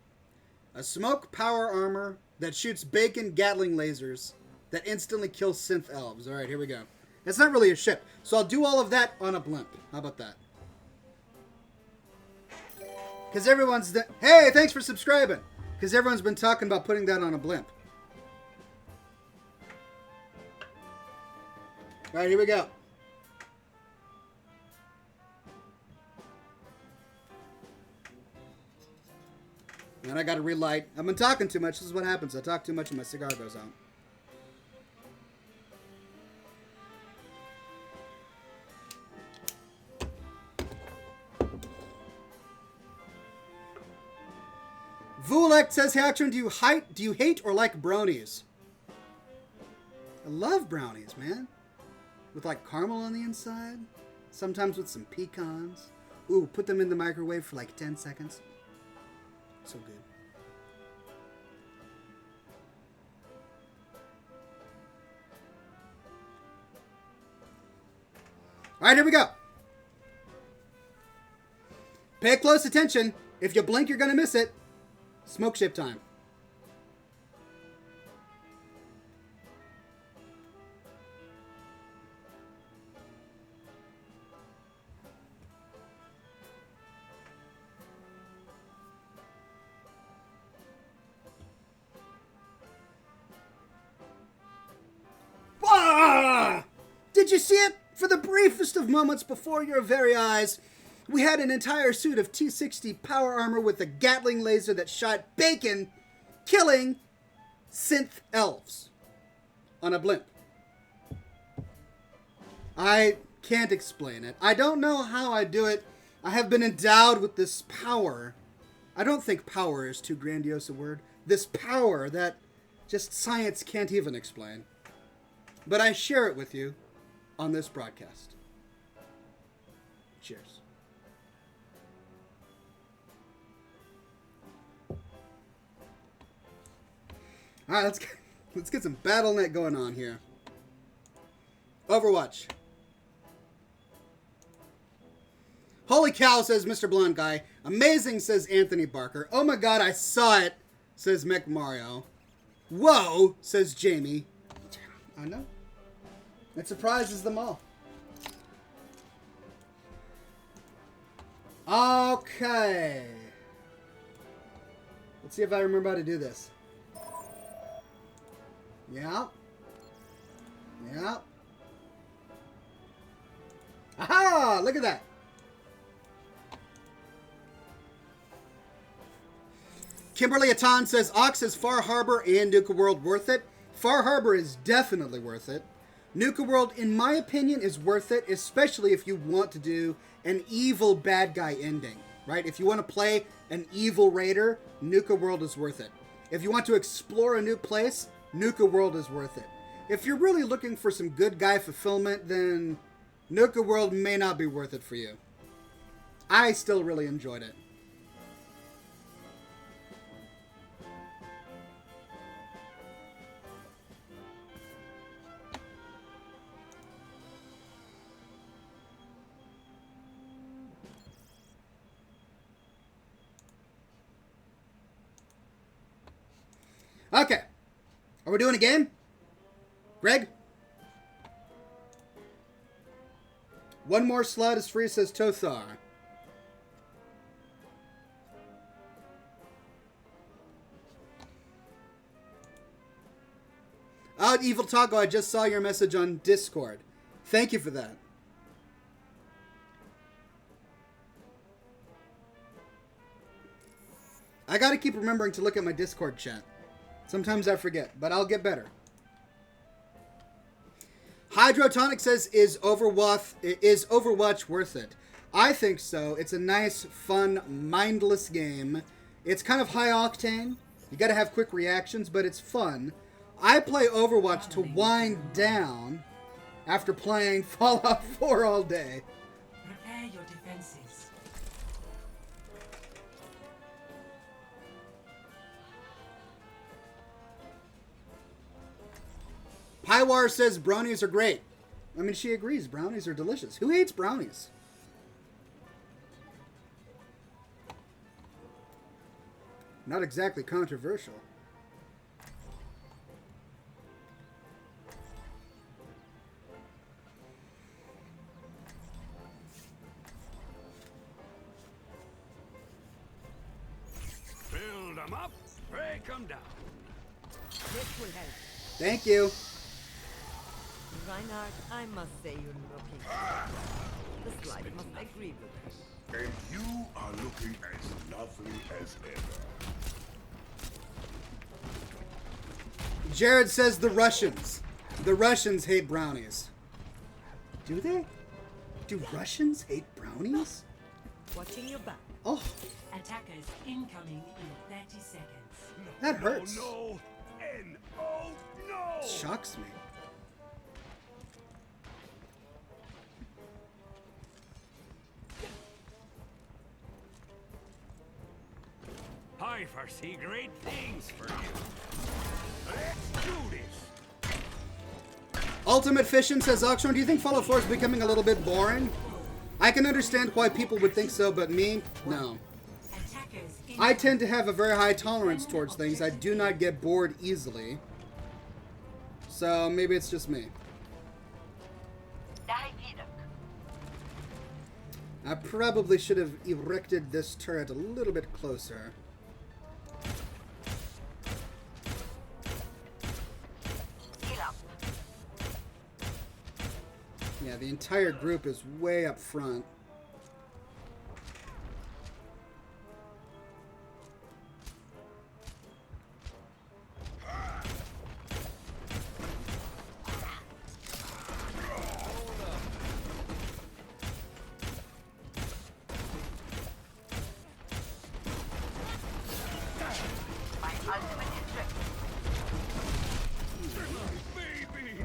Speaker 1: A smoke power armor that shoots bacon Gatling lasers that instantly kills synth elves. All right, here we go. It's not really a ship, so I'll do all of that on a blimp. How about that? Because everyone's... Hey, thanks for subscribing. Because everyone's been talking about putting that on a blimp. All right, here we go. And I got to relight. I've been talking too much. This is what happens. I talk too much and my cigar goes out. Vulek says, hey, Action, do you hate or like brownies? I love brownies, man. With like caramel on the inside. Sometimes with some pecans. Ooh, put them in the microwave for like 10 seconds. So good. All right, here we go. Pay close attention. If you blink, you're going to miss it. Smoke ship time. Ah! Did you see it? For the briefest of moments before your very eyes, we had an entire suit of T-60 power armor with a Gatling laser that shot bacon, killing synth elves on a blimp. I can't explain it. I don't know how I do it. I have been endowed with this power. I don't think power is too grandiose a word. This power that just science can't even explain. But I share it with you on this broadcast. Cheers. All right, let's get some BattleNet going on here. Overwatch. Holy cow, says Mr. Blonde Guy. Amazing, says Anthony Barker. Oh my god, I saw it, says Mech Mario. Whoa, says Jamie. I know. It surprises them all. Okay. Let's see if I remember how to do this. Yeah. Yeah. Aha! Look at that. Kimberly Atan says, Ox is Far Harbor and Nuka World worth it? Far Harbor is definitely worth it. Nuka World, in my opinion, is worth it, especially if you want to do an evil bad guy ending, right? If you want to play an evil raider, Nuka World is worth it. If you want to explore a new place, Nuka World is worth it. If you're really looking for some good guy fulfillment, then Nuka World may not be worth it for you. I still really enjoyed it. Okay. Are we doing a game? Greg? One more slot is free, says Tothar. Oh, Evil Taco, I just saw your message on Discord. Thank you for that. I gotta keep remembering to look at my Discord chat. Sometimes I forget, but I'll get better. Hydrotonic says, is Overwatch worth it? I think so. It's a nice, fun, mindless game. It's kind of high octane. You gotta have quick reactions, but it's fun. I play Overwatch to wind down after playing Fallout 4 all day.
Speaker 2: Prepare your defenses.
Speaker 1: Pywar says brownies are great. I mean, she agrees. Brownies are delicious. Who hates brownies? Not exactly controversial.
Speaker 3: Build them up, break them down.
Speaker 4: This will help.
Speaker 1: Thank you.
Speaker 4: Reinhard, I must say you're looking. The slide must agree with us.
Speaker 5: And you are looking as lovely as ever.
Speaker 1: Jared says the Russians. The Russians hate brownies. Do they? Do Russians hate brownies?
Speaker 4: Watching your back.
Speaker 1: Oh,
Speaker 2: Attackers incoming in 30 seconds.
Speaker 1: that hurts.
Speaker 3: No, N-O, no!
Speaker 1: Shocks me.
Speaker 3: I foresee great things for you. Let's do this.
Speaker 1: Ultimate Fission says, Oxorn, do you think Fall 4 is becoming a little bit boring? I can understand why people would think so, but me, no.
Speaker 2: Attackers
Speaker 1: I tend to have a very high tolerance towards things. I do not get bored easily. So maybe it's just me. I probably should have erected this turret a little bit closer. Yeah, the entire group is way up front.
Speaker 3: Baby!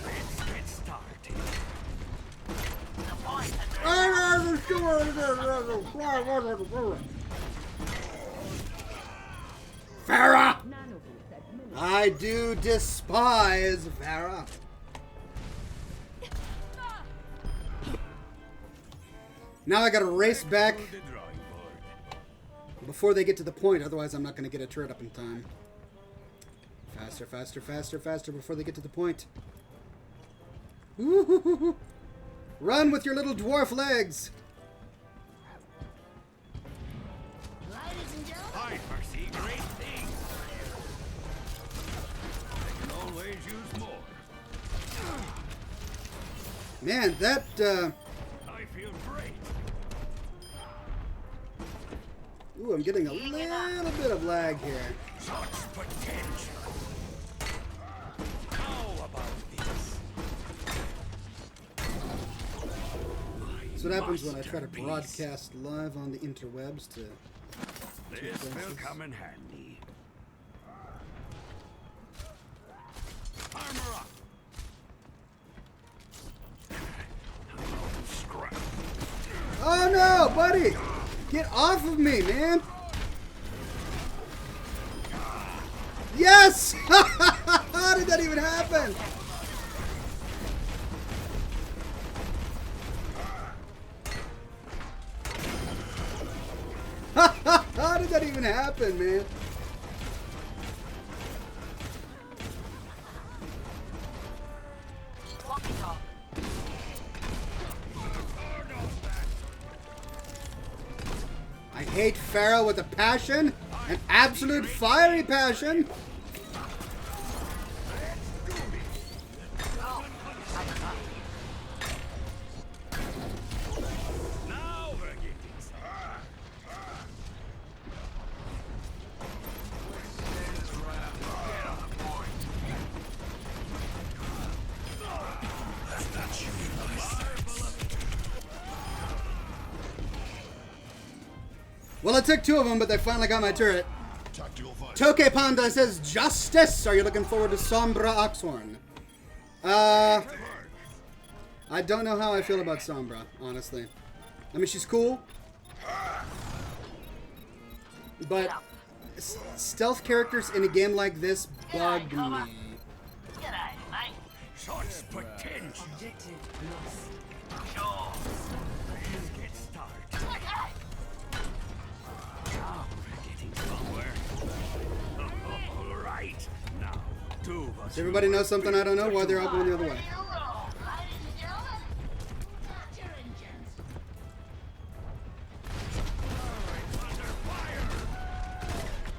Speaker 3: Let's get started.
Speaker 1: Farah! I do despise Farah. Now I gotta race back
Speaker 3: The drawing board.
Speaker 1: before they get to the point, otherwise I'm not gonna get a turret up in time. Faster, faster, faster, faster before they get to the point. Woo-hoo-hoo-hoo. Run with your little dwarf legs!
Speaker 3: I foresee great things for you. I can always use more.
Speaker 1: Man, that,
Speaker 3: I feel great.
Speaker 1: ooh, I'm getting a little bit of lag here.
Speaker 3: Such potential. How about this?
Speaker 1: That's what happens when I try to broadcast live on the interwebs to...
Speaker 3: This will come in handy. Armor up. Scrap.
Speaker 1: Oh no, buddy! Get off of me, man! Yes! How did that even happen? How did that even happen, man? I hate Pharaoh with a passion, an absolute fiery passion.
Speaker 3: Now we're getting started.
Speaker 1: Well, it took two of them, but they finally got my turret.
Speaker 5: Tactical fire.
Speaker 1: Toke Panda says, Justice! Are you looking forward to Sombra Oxhorn? I don't know how I feel about Sombra, honestly. I mean, she's cool. But stealth characters in a game like this bug me.
Speaker 3: Such potential.
Speaker 2: objective lost.
Speaker 3: Let's get started. do what
Speaker 1: Does everybody know something I don't know? Why they're all going the other way?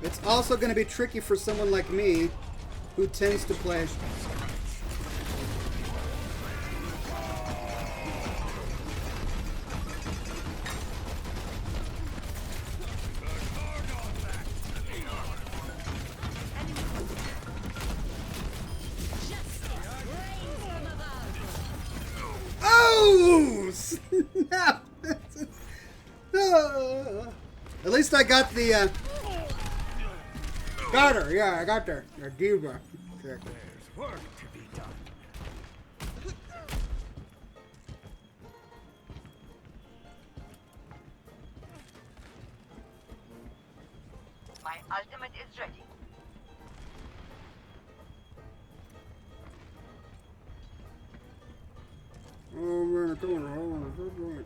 Speaker 1: It's also going to be tricky for someone like me who tends to play. Oh! Snap! At least I got the, got her, yeah, I got her. Her diva.
Speaker 3: There's work to be done.
Speaker 4: My ultimate is ready.
Speaker 1: Oh man, come on, hold on, hold on.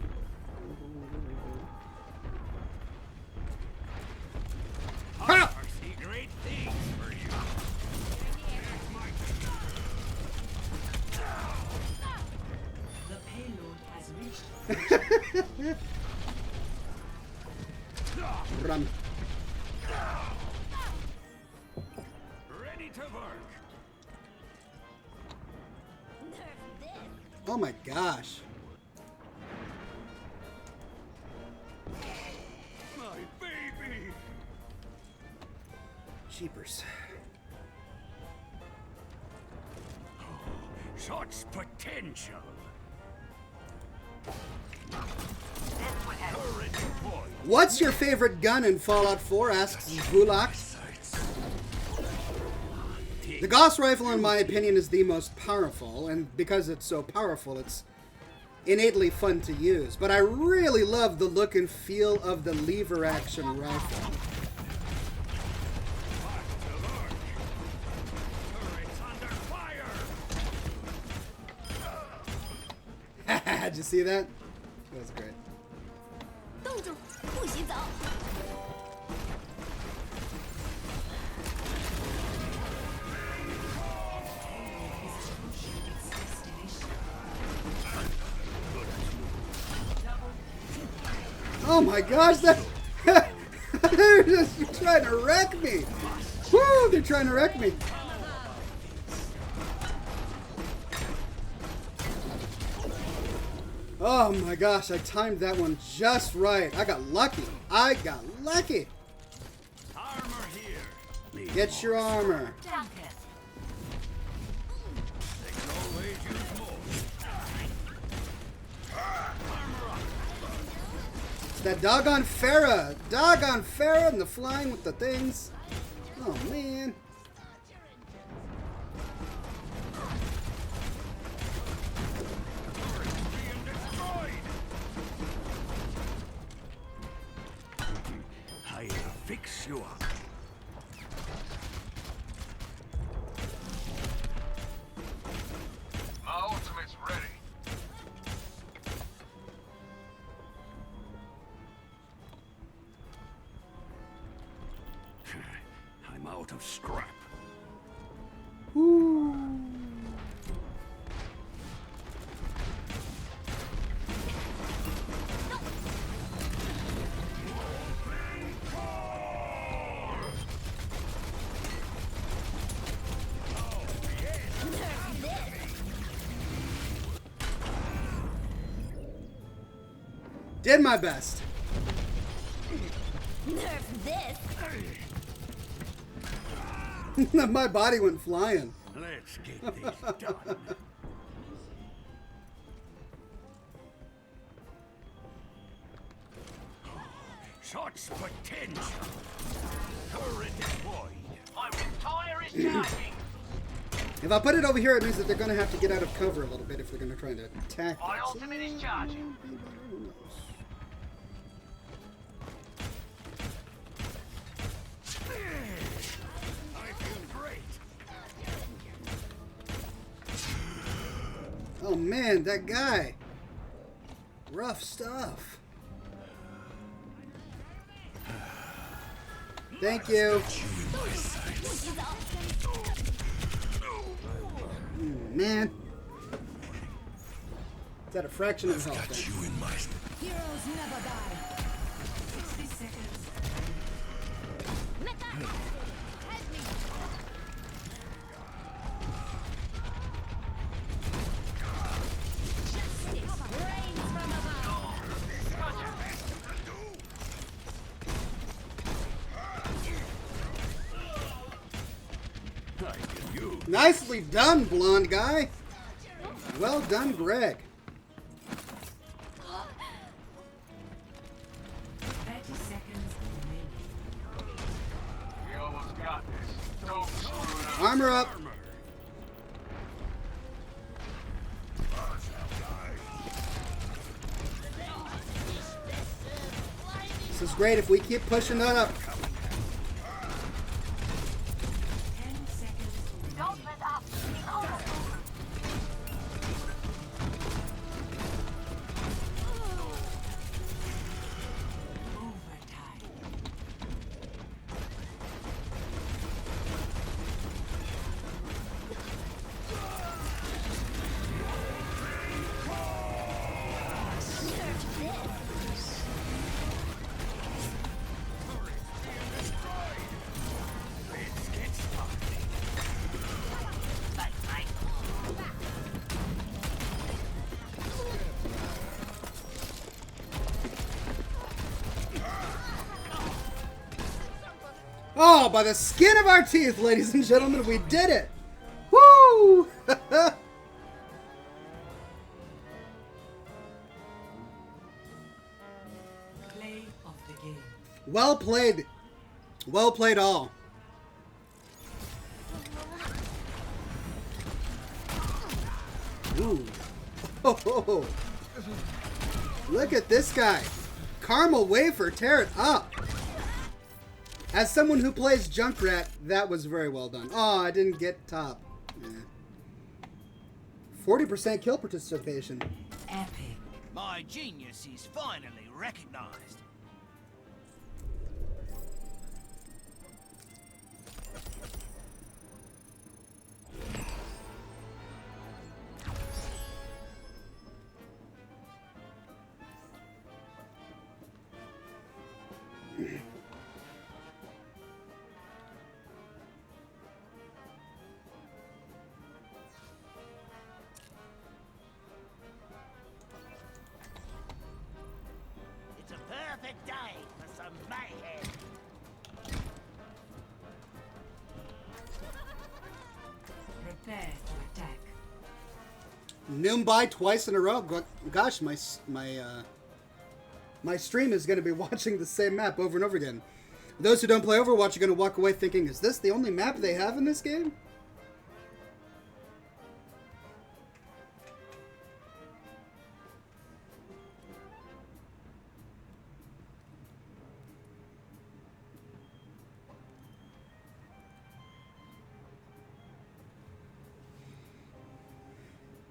Speaker 1: Ha!
Speaker 3: I see great things for you.
Speaker 2: The payload has reached.
Speaker 1: Run.
Speaker 3: Ready to work.
Speaker 1: Oh my gosh.
Speaker 3: My baby.
Speaker 1: Jeepers.
Speaker 3: Such potential.
Speaker 1: What's your favorite gun in Fallout 4? Asks Gulak. The Gauss rifle, in my opinion, is the most powerful, and because it's so powerful, it's innately fun to use. But I really love the look and feel of the lever action rifle.
Speaker 3: Turret's under fire.
Speaker 1: Did you see that? That was great.
Speaker 6: 冻住，不许走！
Speaker 1: Oh my gosh, that they're just trying to wreck me. Woo, they're trying to wreck me. Oh my gosh, I timed that one just right. I got lucky. I got lucky.
Speaker 3: Armor here.
Speaker 1: Get your armor.
Speaker 3: They can always use more.
Speaker 1: It's that doggone Farah. Doggone Farah and the flying with the things. Oh man.
Speaker 3: Being destroyed. I'll fix you up.
Speaker 5: My ultimate's ready.
Speaker 3: I'm out of scrap.
Speaker 1: Did my best.
Speaker 6: Nerf this!
Speaker 1: My body went flying.
Speaker 3: Let's get this done. Such potential. Turret deployed. My retire is charging.
Speaker 1: If I put it over here, it means that they're going to have to get out of cover a little bit if they're going to try to attack
Speaker 3: My
Speaker 1: us.
Speaker 3: ultimate is charging.
Speaker 1: Who knows?
Speaker 3: I feel great.
Speaker 1: Oh man, that guy. Rough stuff. Thank you.
Speaker 6: 不许走！
Speaker 1: man. It's at a fraction of health.
Speaker 5: Got
Speaker 1: There.
Speaker 5: you in mind.
Speaker 6: Heroes never die.
Speaker 2: 60 seconds.
Speaker 6: Help me. Justice reigns from above.
Speaker 3: I give you.
Speaker 1: Nicely done, blonde guy. Well done, Greg.
Speaker 2: 30 seconds remaining.
Speaker 3: We almost got this. Don't screw it up.
Speaker 1: Armor up. This is great if we keep pushing that up.
Speaker 2: 10 seconds remaining.
Speaker 6: Don't let up. It's almost over.
Speaker 2: Overtime.
Speaker 1: Oh, by the skin of our teeth, ladies and gentlemen, we did it! Woo!
Speaker 2: Play of the game.
Speaker 1: Well played. Well played all. Ooh. Oh, look at this guy. Caramel wafer, tear it up. As someone who plays Junkrat, that was very well done. Oh, I didn't get top. 40% kill participation.
Speaker 2: Epic.
Speaker 7: My genius is finally recognized. It's a perfect day for some mayhem.
Speaker 2: Prepare to attack.
Speaker 1: Noombai twice in a row. Gosh, my stream is going to be watching the same map over and over again. Those who don't play Overwatch are going to walk away thinking, is this the only map they have in this game?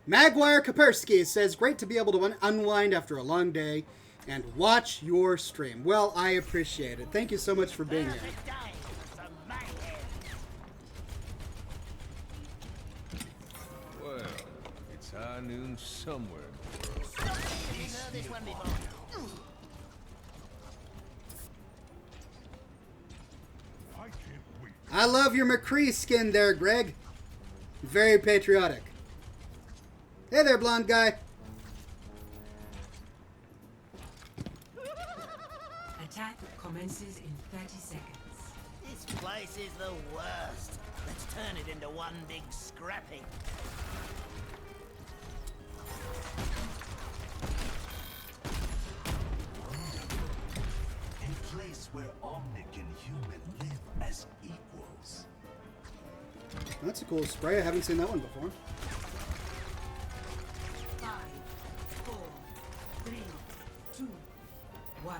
Speaker 1: Maguire Kapersky says, great to be able to unwind after a long day and watch your stream. Well, I appreciate it. Thank you so much for being here.
Speaker 7: Perfect day for some mayhem.
Speaker 3: Well, it's high noon somewhere.
Speaker 7: You've heard this one before.
Speaker 5: I can't wait.
Speaker 1: I love your McCree skin there, Greg. Very patriotic. Hey there, blonde guy.
Speaker 2: Attack commences in 30 seconds.
Speaker 7: This place is the worst. Let's turn it into one big scrapping.
Speaker 5: A place where Omnic and human live as equals.
Speaker 1: That's a cool spray. I haven't seen that one before.
Speaker 2: 5, 4, 3, 2, 1.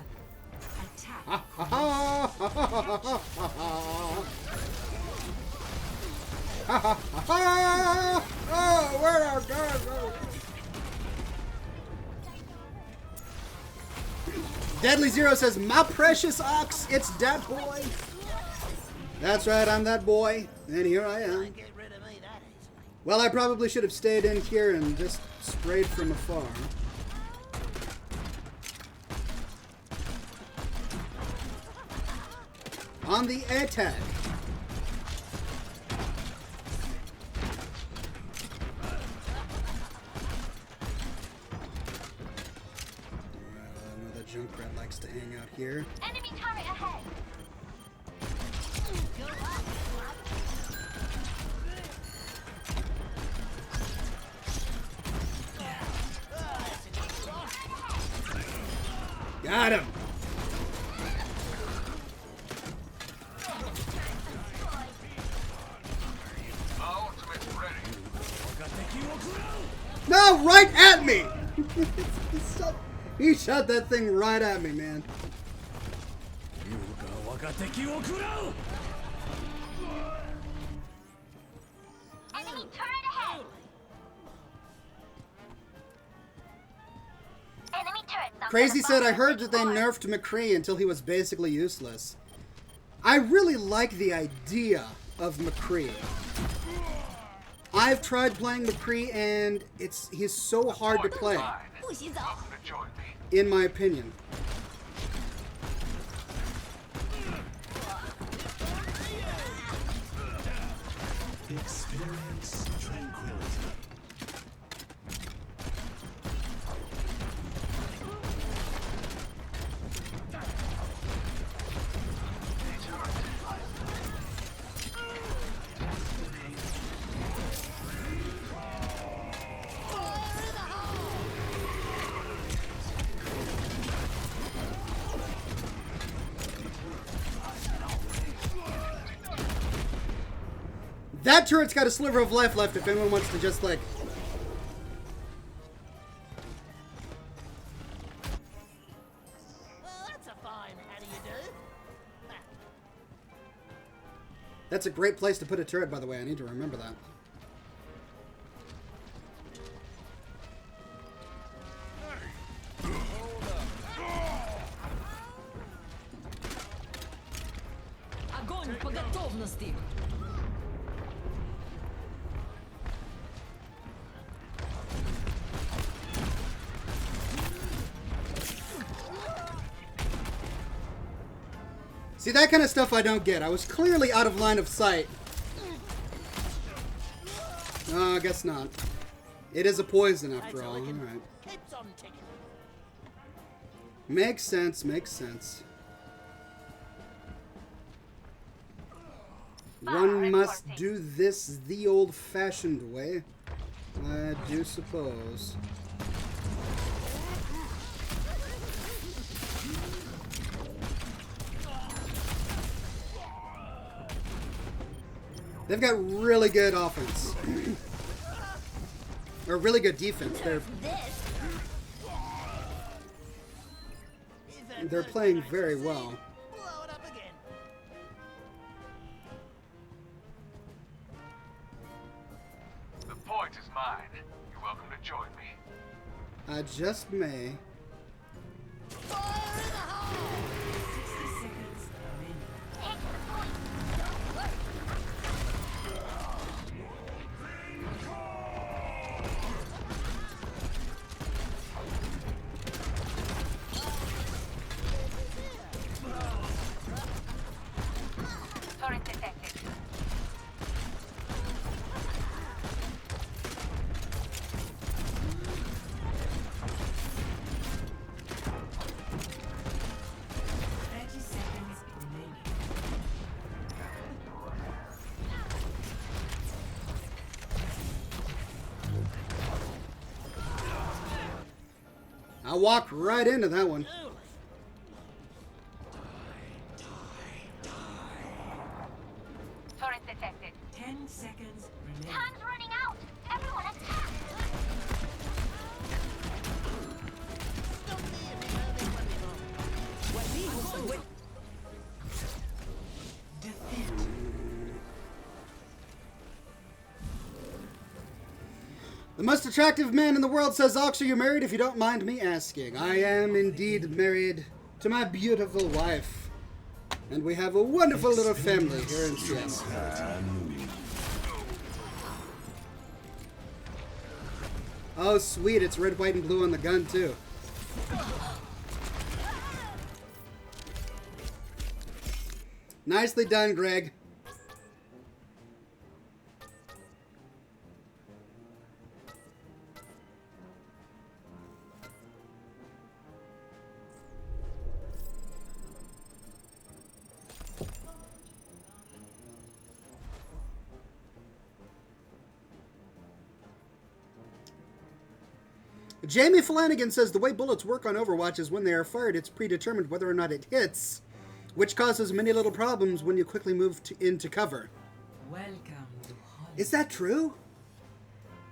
Speaker 2: Attack.
Speaker 1: Ha ha ha ha ha ha ha ha! Oh, where are guys? Deadly Zero says, my precious ox, it's that boy. That's right, I'm that boy, and here I am.
Speaker 7: Get rid of me that easily.
Speaker 1: Well, I probably should have stayed in here and just sprayed from afar. On the attack. Another Junkrat likes to hang out here.
Speaker 6: Enemy turret ahead. Go up.
Speaker 1: Got him! No, right at me! He shot that thing right at me, man.
Speaker 6: Enemy turret ahead. Enemy turret. not
Speaker 1: Crazy
Speaker 6: gonna
Speaker 1: said, I
Speaker 6: bother
Speaker 1: heard that they
Speaker 6: anymore."
Speaker 1: nerfed McCree until he was basically useless. I really like the idea of McCree. I've tried playing McCree and he's so hard to play,
Speaker 6: 不许走。
Speaker 1: in my opinion.
Speaker 5: Experience tranquility.
Speaker 1: That turret's got a sliver of life left if anyone wants to just, like...
Speaker 7: Well, that's a fine how do you do?
Speaker 1: That's a great place to put a turret, by the way. I need to remember that.
Speaker 4: Огонь по готовности!
Speaker 1: See, that kind of stuff I don't get. I was clearly out of line of sight. I guess not. It is a poison after all. Alright.
Speaker 7: Keeps on ticking.
Speaker 1: Makes sense, makes sense. One must do this the old-fashioned way. I do suppose. They've got really good offense. Or really good defense. They're playing very well.
Speaker 7: Blow it up again.
Speaker 3: The point is mine. You're welcome to join me.
Speaker 1: I just may.
Speaker 2: 60 seconds remaining.
Speaker 6: Take the point. Turret detected.
Speaker 2: Seconds remaining.
Speaker 1: I walked right into that one.
Speaker 6: Turret detected.
Speaker 2: 10 seconds remaining.
Speaker 6: Time's running out. Everyone attack.
Speaker 2: Defend.
Speaker 1: The most attractive man in the world says, Ox, are you married? If you don't mind me asking. I am indeed married to my beautiful wife. And we have a wonderful little family here in Seattle. Oh, sweet. It's red, white, and blue on the gun, too. Nicely done, Greg. Jamie Flanagan says the way bullets work on Overwatch is when they are fired, it's predetermined whether or not it hits, which causes many little problems when you quickly move into cover.
Speaker 2: Welcome to Hollywood.
Speaker 1: Is that true?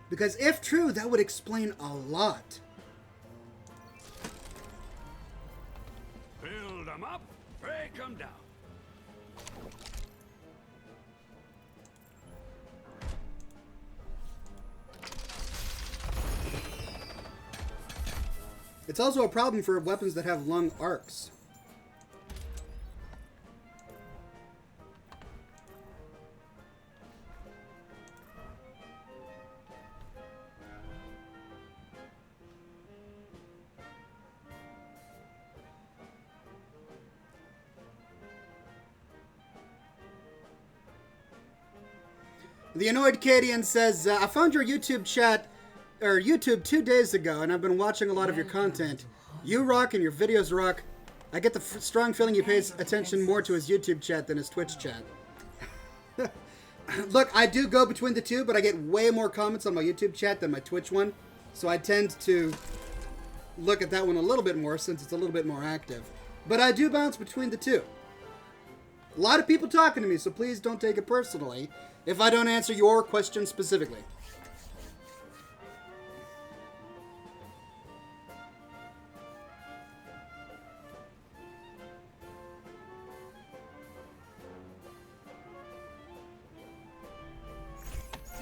Speaker 1: Because if true, that would explain a lot.
Speaker 5: Build them up, break them down.
Speaker 1: It's also a problem for weapons that have long arcs. The Annoyed Cadian says, I found your YouTube chat, or YouTube 2 days ago, and I've been watching a lot of your content. You rock and your videos rock. I get the strong feeling he pays attention more to his YouTube chat than his Twitch chat. Look, I do go between the two, but I get way more comments on my YouTube chat than my Twitch one. So I tend to look at that one a little bit more since it's a little bit more active. But I do bounce between the two. A lot of people talking to me, so please don't take it personally if I don't answer your question specifically.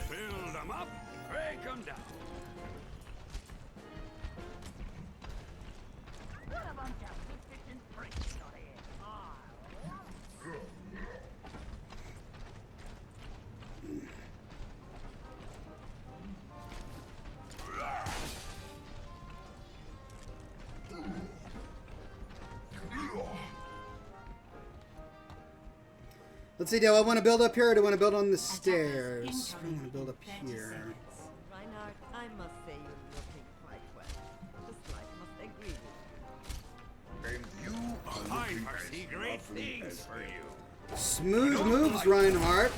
Speaker 5: Build them up, break them down.
Speaker 1: Let's see, do I want to build up here or do I want to build on the stairs? I want to build up here.
Speaker 4: Reinhardt, I must say you're looking quite well. The slide must agree with you.
Speaker 5: And you are I foresee great things for you.
Speaker 1: Smooth moves, Reinhardt.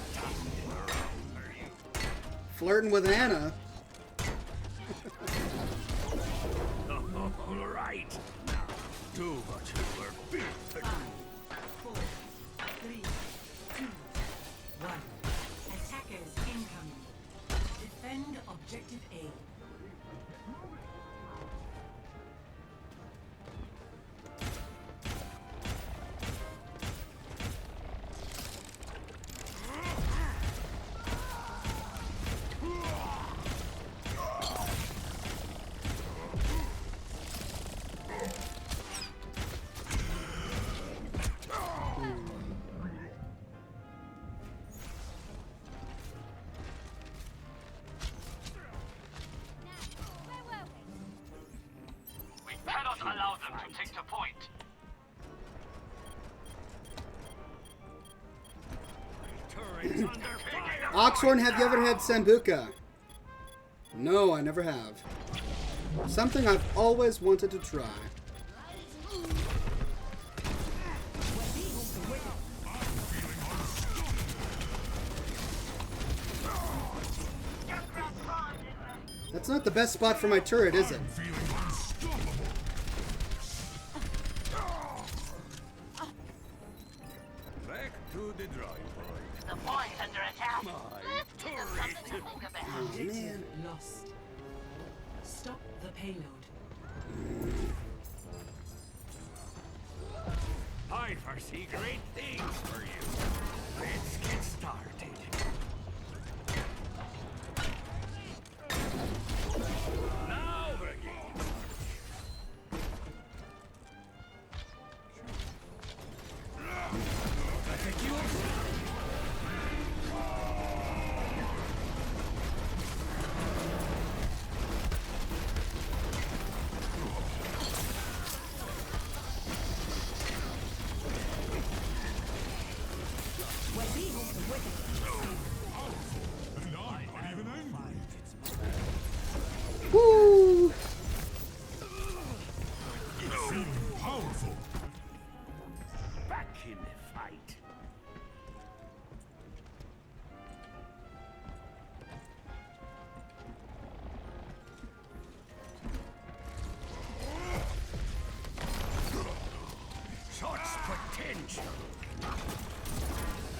Speaker 1: Flirting with Anna.
Speaker 5: All right. Now, do what you were built to do.
Speaker 2: 4, 3, 2, 1. Attackers incoming. Defend objective A.
Speaker 3: We cannot allow them to take the point.
Speaker 5: Turrets under fire.
Speaker 1: Oxhorn, have you ever had Sambuca? No, I never have. Something I've always wanted to try. That's not the best spot for my turret, is it?
Speaker 5: Back to the drawing board.
Speaker 6: The point's under attack.
Speaker 5: My
Speaker 1: Oh, man.
Speaker 2: Lost. Stop the payload.
Speaker 5: I foresee great things for you. Let's get started. Now begin.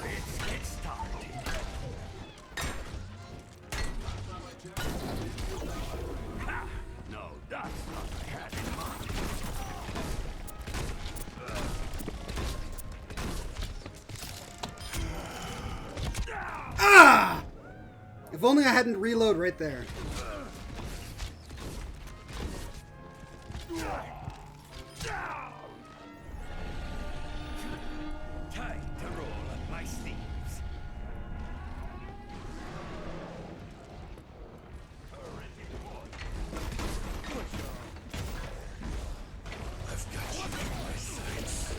Speaker 5: Let's get started. Ha! No, that's not what I had in mind.
Speaker 1: Ah! If only I hadn't reload right there.
Speaker 5: Time to roll up my sleeves. I've got you in my sights.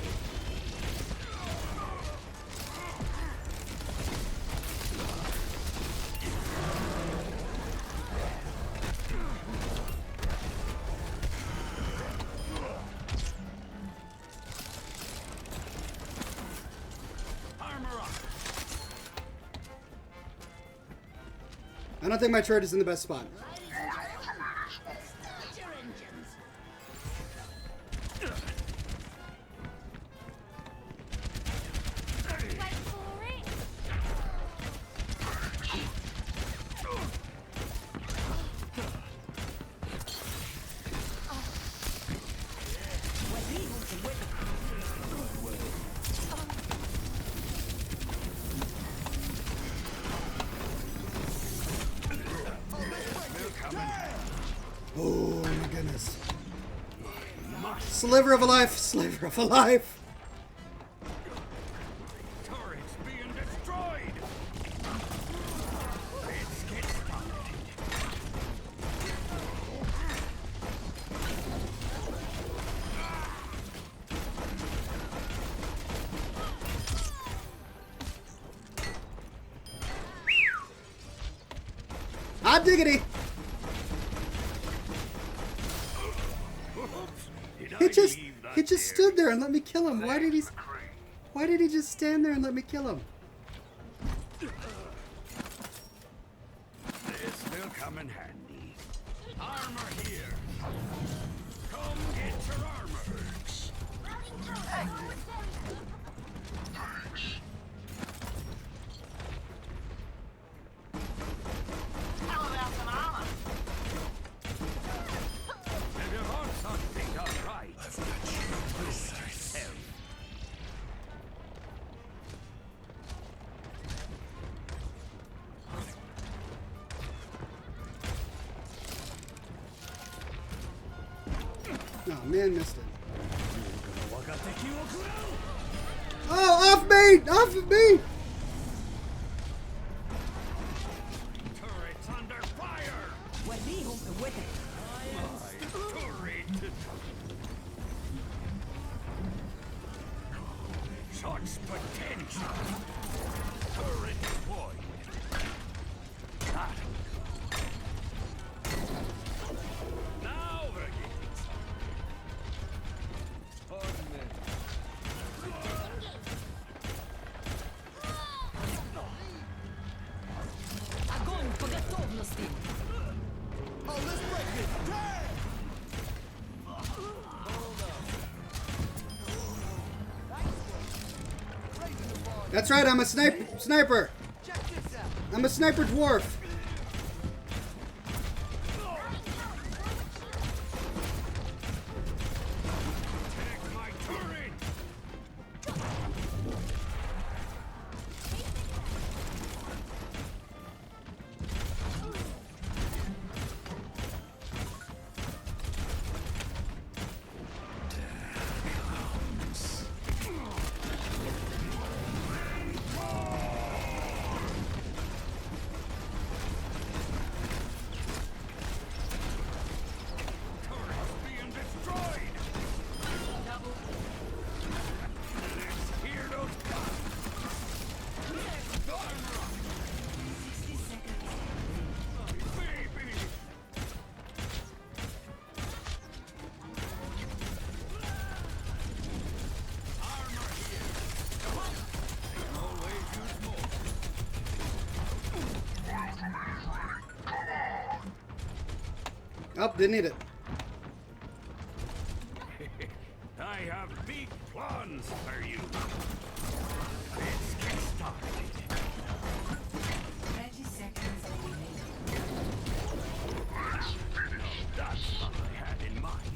Speaker 5: Armor up.
Speaker 1: I don't think my turret is in the best spot.
Speaker 7: Start your engines.
Speaker 6: Wait for it.
Speaker 1: Oh my goodness. Sliver of a life, sliver of a life.
Speaker 5: Turret's being destroyed. Let's get started.
Speaker 1: Hot diggity. He just stood there and let me kill him. Why did he just stand there and let me kill him?
Speaker 5: This will come in handy. Armor here. Come get your armor.
Speaker 7: How about some armor?
Speaker 5: If you want something done right, I've got you in my sights.
Speaker 1: Oh man, missed it. Oh, off me! Off of me!
Speaker 5: Turret's under fire. My turret. Such potential. Turret deployed. Got him. Now we're getting
Speaker 4: Огонь по готовности!
Speaker 1: That's right, I'm a sniper. I'm a sniper dwarf.
Speaker 5: Take my turret. Turret's being destroyed. Let's hear those guns. Armor up.
Speaker 2: 60 seconds.
Speaker 5: Baby. Armor here. Always use more.
Speaker 1: Oh, didn't need it.
Speaker 5: I have big One's for you. Let's get started.
Speaker 2: 30 seconds remaining.
Speaker 5: That's what I had in mind.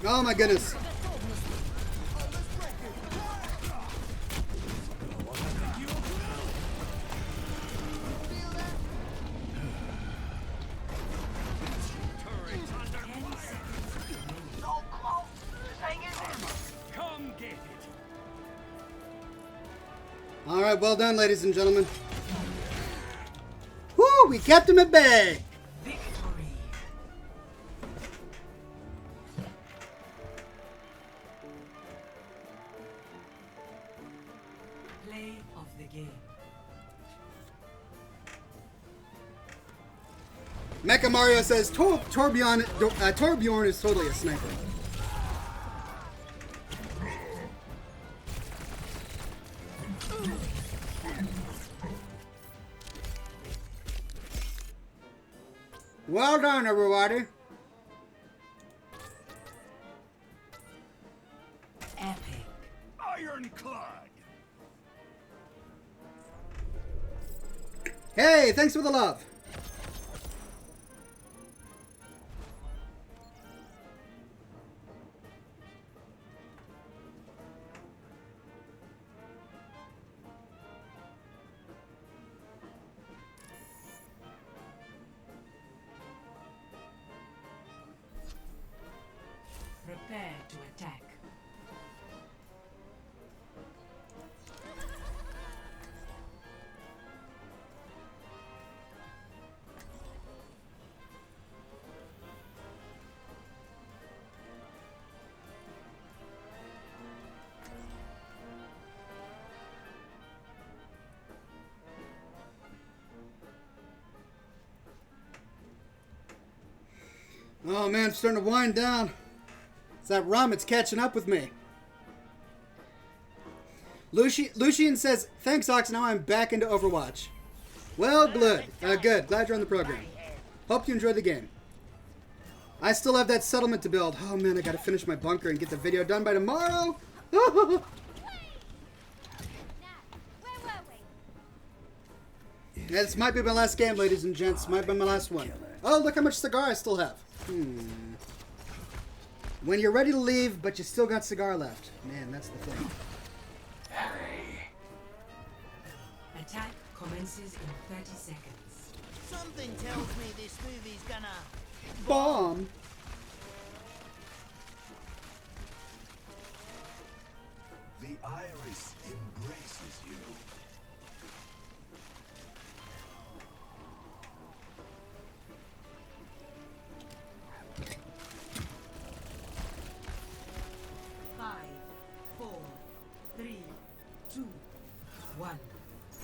Speaker 1: Oh my goodness.
Speaker 5: Turret's under fire.
Speaker 7: So close. Hang in there.
Speaker 5: Come get it.
Speaker 1: All right, well done, ladies and gentlemen. Woo, we kept him at bay.
Speaker 2: Victory. Play of the game.
Speaker 1: Mecha Mario says Torbjorn is totally a sniper. Well done, everybody.
Speaker 2: Epic.
Speaker 5: Ironclad.
Speaker 1: Hey, thanks for the love.
Speaker 2: Prepare to attack.
Speaker 1: Oh man, it's starting to wind down. It's that rum, it's catching up with me. Lucian says, thanks, Ox, now I'm back into Overwatch. Well, good. Good. Glad you're on the program. Hope you enjoyed the game. I still have that settlement to build. Oh man, I gotta finish my bunker and get the video done by tomorrow.
Speaker 6: Where were we?
Speaker 1: This might be my last game, ladies and gents. Might be my last one. Oh, look how much cigar I still have. When you're ready to leave, but you still got cigar left. Man, that's the thing.
Speaker 2: Attack commences in 30 seconds.
Speaker 7: Something tells me this movie's gonna...
Speaker 1: Bomb.
Speaker 5: The iris embraces you.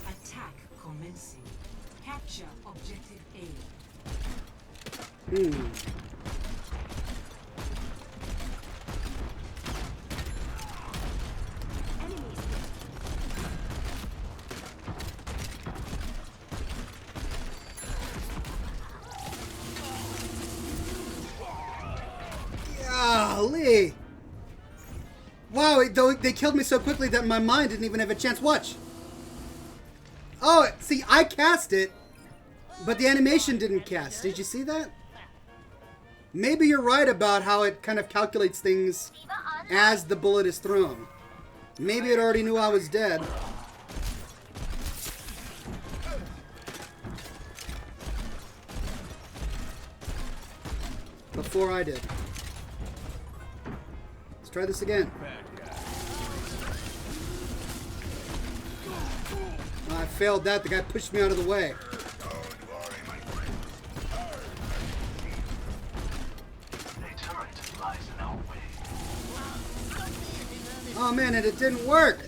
Speaker 2: Attack commencing. Capture objective A.
Speaker 1: Golly! Wow, they killed me so quickly that my mind didn't even have a chance. Watch! Oh, see, I cast it, but the animation didn't cast. Did you see that? Maybe you're right about how it kind of calculates things as the bullet is thrown. Maybe it already knew I was dead. Before I did. Let's try this again. Oh, I failed that. The guy pushed me out of the way. Oh man, and it didn't work.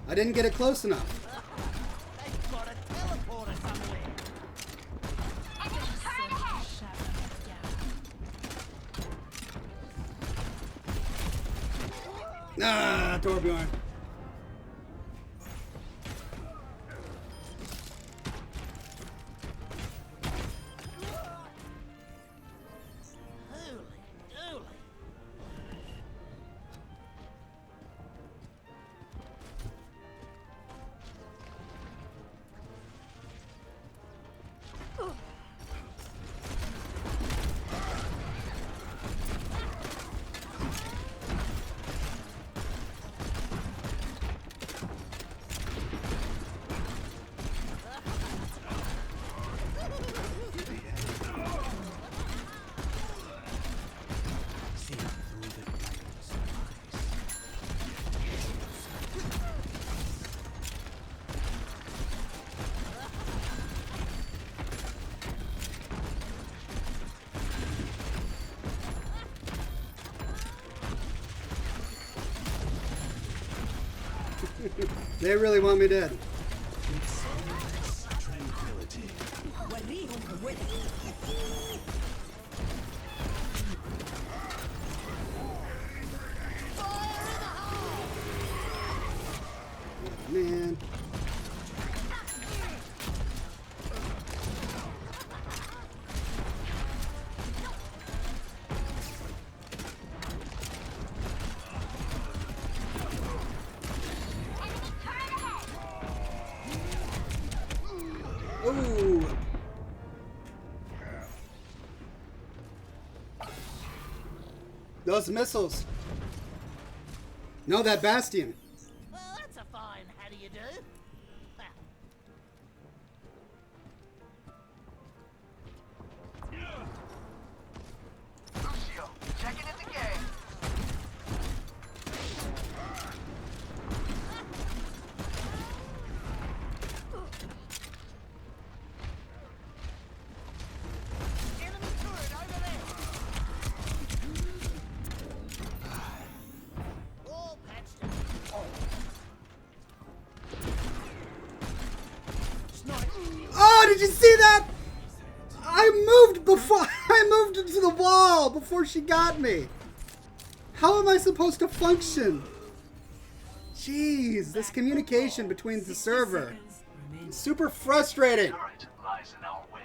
Speaker 1: I didn't get it close enough.
Speaker 7: They've got a teleporter somewhere.
Speaker 1: Ah, Torbjorn.
Speaker 7: Holy dooly.
Speaker 1: They really want me dead. Man. Ooh. Those missiles. No, that Bastion.
Speaker 7: Well, that's a fine how do you do?
Speaker 3: Lucio, checking in the game.
Speaker 7: Enemy turret over there. All patched up.
Speaker 1: Oh, did you see that? I moved before I moved into the wall before she got me. How am I supposed to function? Jeez, this communication between the server.
Speaker 2: Seconds remain.
Speaker 1: It's super frustrating.
Speaker 3: Turret lies in our way.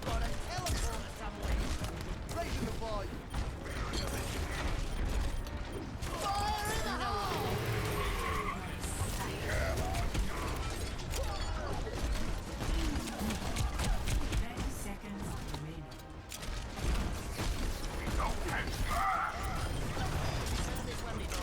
Speaker 7: Got a teleporter somewhere. Raising the volume. Fire in the hole!
Speaker 2: 30 seconds remaining.
Speaker 7: This one is on.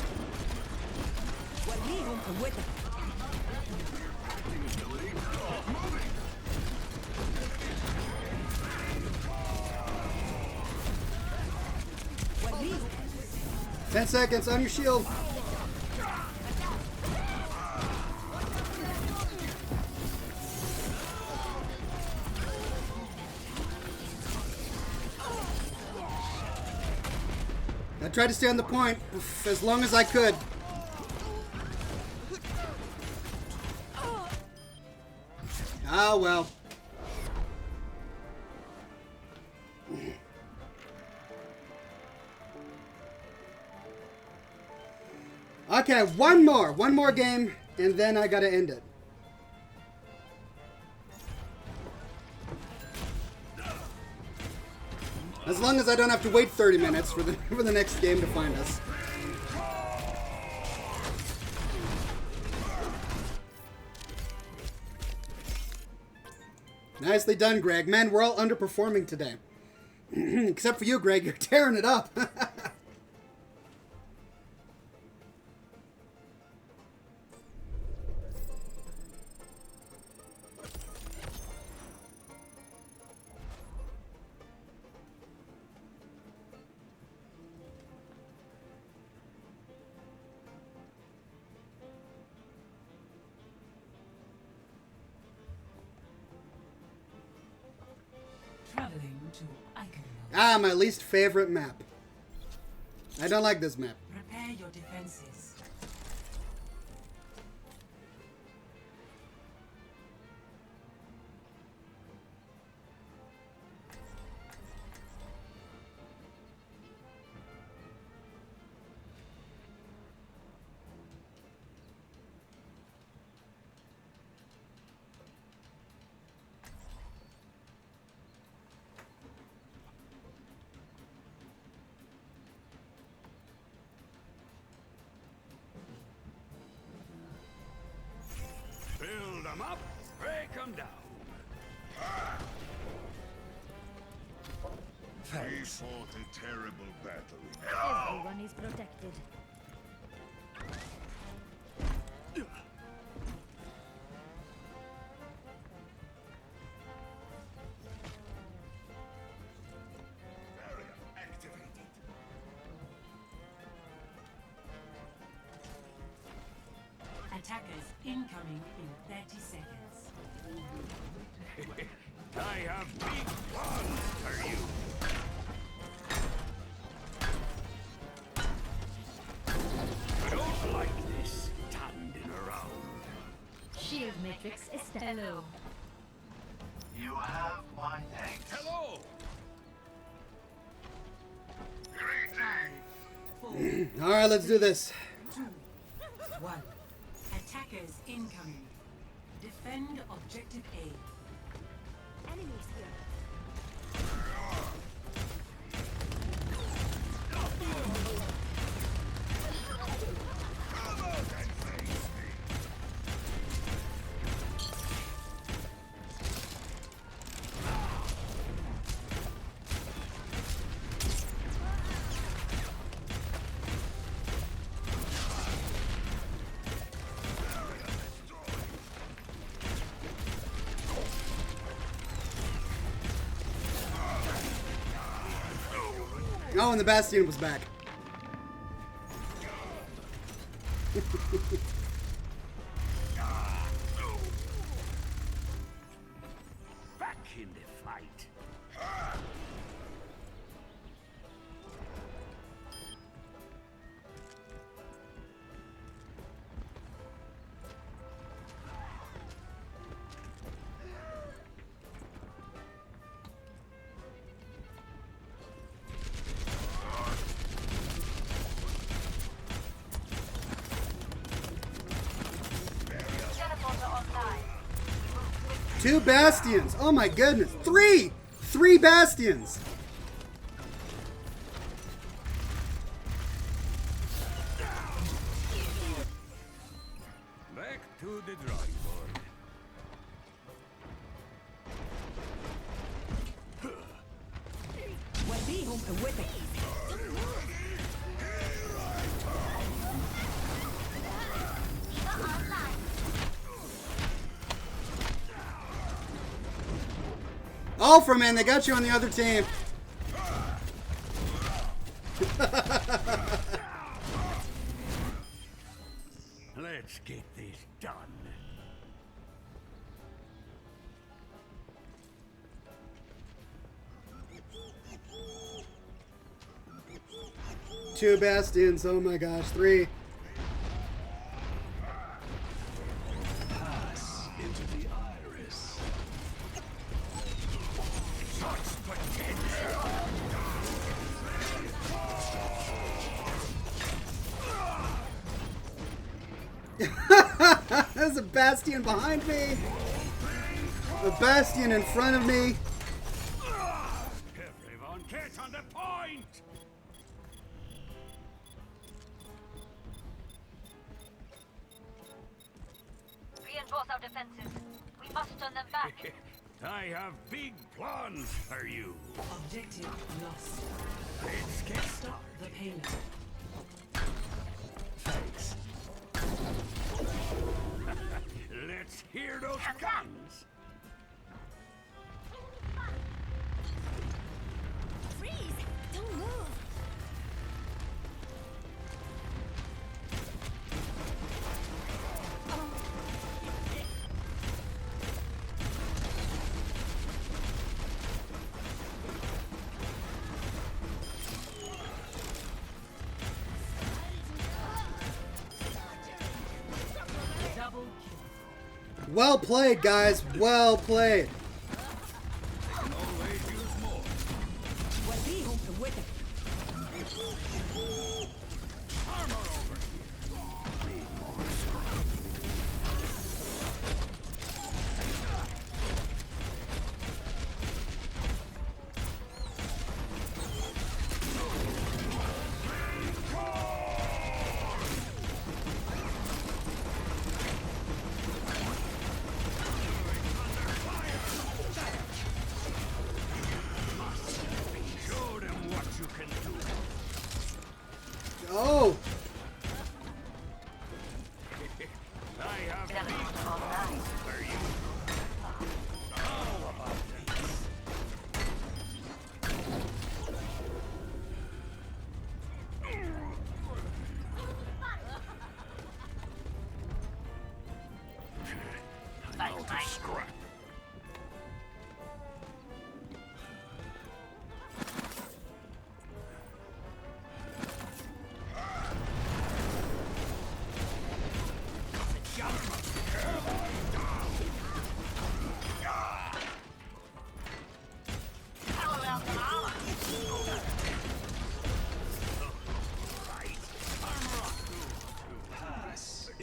Speaker 1: Ten seconds on your shield. I tried to stay on the point as long as I could. Ah, well. Okay, one more game, and then I gotta end it. As long as I don't have to wait 30 minutes for the next game to find us. Nicely done, Greg. Man, we're all underperforming today. Except for you, Greg. You're tearing it up.
Speaker 2: Traveling to Iconville.
Speaker 1: Ah, my least favorite map. I don't like this map.
Speaker 2: Prepare your defenses.
Speaker 5: Build them up, break them down.
Speaker 8: We fought a terrible battle.
Speaker 6: Everyone is protected.
Speaker 8: Barrier activated.
Speaker 2: Attackers incoming in 30 seconds.
Speaker 5: I have big plans for you. I don't like this standing around.
Speaker 9: Shield matrix Estelo.
Speaker 3: You have my thanks.
Speaker 5: Hello!
Speaker 1: All right, let's do this.
Speaker 2: 2, 1. Attackers incoming. Defend objective A.
Speaker 6: Enemies here.
Speaker 1: Oh, and the Bastion was back.
Speaker 5: Back in the fight.
Speaker 6: Teleporter online.
Speaker 1: 2 Bastions. Oh my goodness. 3! 3 Bastions.
Speaker 5: Back to the drawing board.
Speaker 1: Ultraman, they got you on the other team.
Speaker 5: Let's get this done.
Speaker 1: Two Bastions. Oh my gosh. 3.
Speaker 8: Pass into the iris.
Speaker 5: Such potential.
Speaker 1: There's a Bastion behind me. A Bastion in front of me.
Speaker 5: Everyone get on the point.
Speaker 6: Reinforce our defenses. We must turn them back.
Speaker 5: I have big plans for you.
Speaker 2: Objective lost.
Speaker 5: Let's get
Speaker 2: Stop the payload.
Speaker 5: Thanks. Let's hear those guns.
Speaker 6: Freeze! Don't move.
Speaker 2: Double kill.
Speaker 1: Well played, guys. Well played.
Speaker 5: Always use more. Armor over here. Need more scrap. Show them what you can do.
Speaker 1: Oh.
Speaker 5: I have big plans for you. How about this? I'm out of scrap.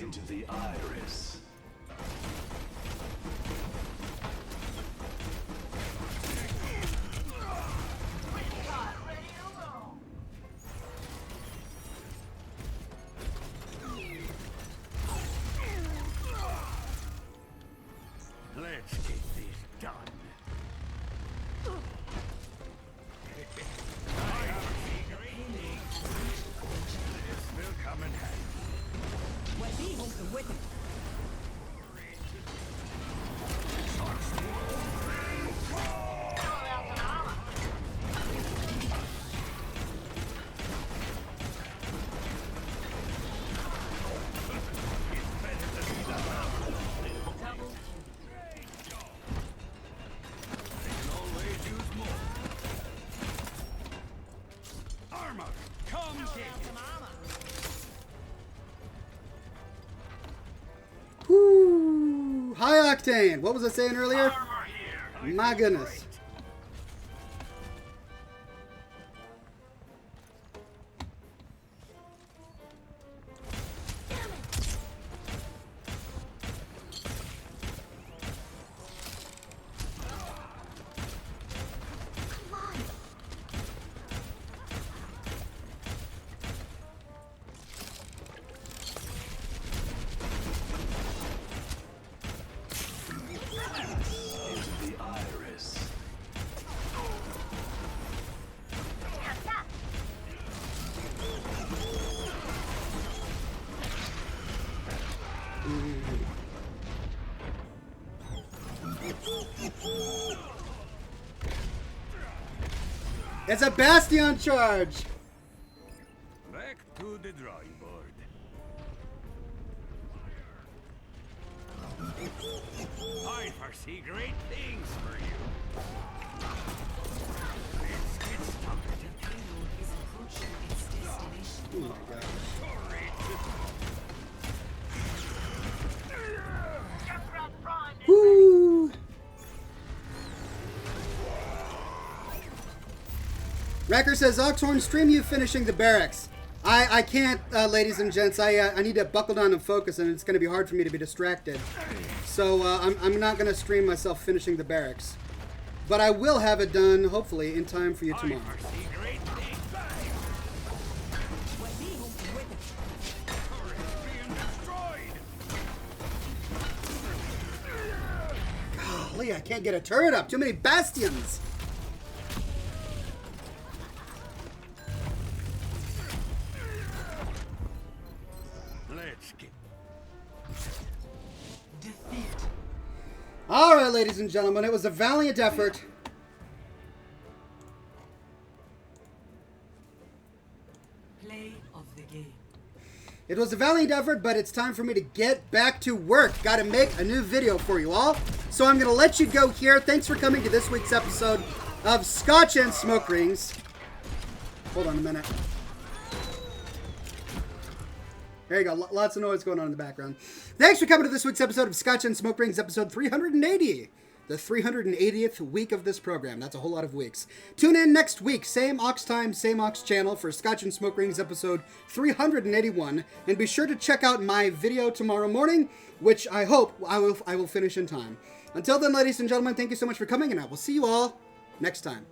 Speaker 5: Into the iris. Let's get this done. I have a secret thing. This will come in handy.
Speaker 4: When we hold the weapon,
Speaker 5: Always use more. Armor, come get it.
Speaker 1: Whoo! High octane. What was I saying earlier?
Speaker 3: Armor here.
Speaker 1: My goodness.
Speaker 5: Into the iris.
Speaker 1: It's a Bastion charge.
Speaker 5: Back to the drawing board. I foresee great things for you. Let's get started.
Speaker 2: Payload is approaching its destination.
Speaker 1: Oh my gosh. Woo! Wrecker says, Oxhorn, stream you finishing the barracks. I can't, ladies and gents. I need to buckle down and focus, and it's going to be hard for me to be distracted. So I'm not going to stream myself finishing the barracks. But I will have it done, hopefully, in time for you tomorrow.
Speaker 5: I foresee great things.
Speaker 4: when we hold the weapon,
Speaker 5: Turret being destroyed.
Speaker 1: Golly, I can't get a turret up. Too many bastions.
Speaker 5: Let's get.
Speaker 2: Defeat.
Speaker 1: All right, ladies and gentlemen, it was a valiant effort.
Speaker 2: Play of the game.
Speaker 1: It was a valiant effort, but it's time for me to get back to work. Got to make a new video for you all. So I'm going to let you go here. Thanks for coming to this week's episode of Scotch and Smoke Rings. Hold on a minute. There you go. Lots of noise going on in the background. Thanks for coming to this week's episode of Scotch and Smoke Rings, episode 380. The 380th week of this program. That's a whole lot of weeks. Tune in next week. Same Ox time, same Ox channel for Scotch and Smoke Rings episode 381. And be sure to check out my video tomorrow morning, which I hope I will finish in time. Until then, ladies and gentlemen, thank you so much for coming, and I will see you all next time.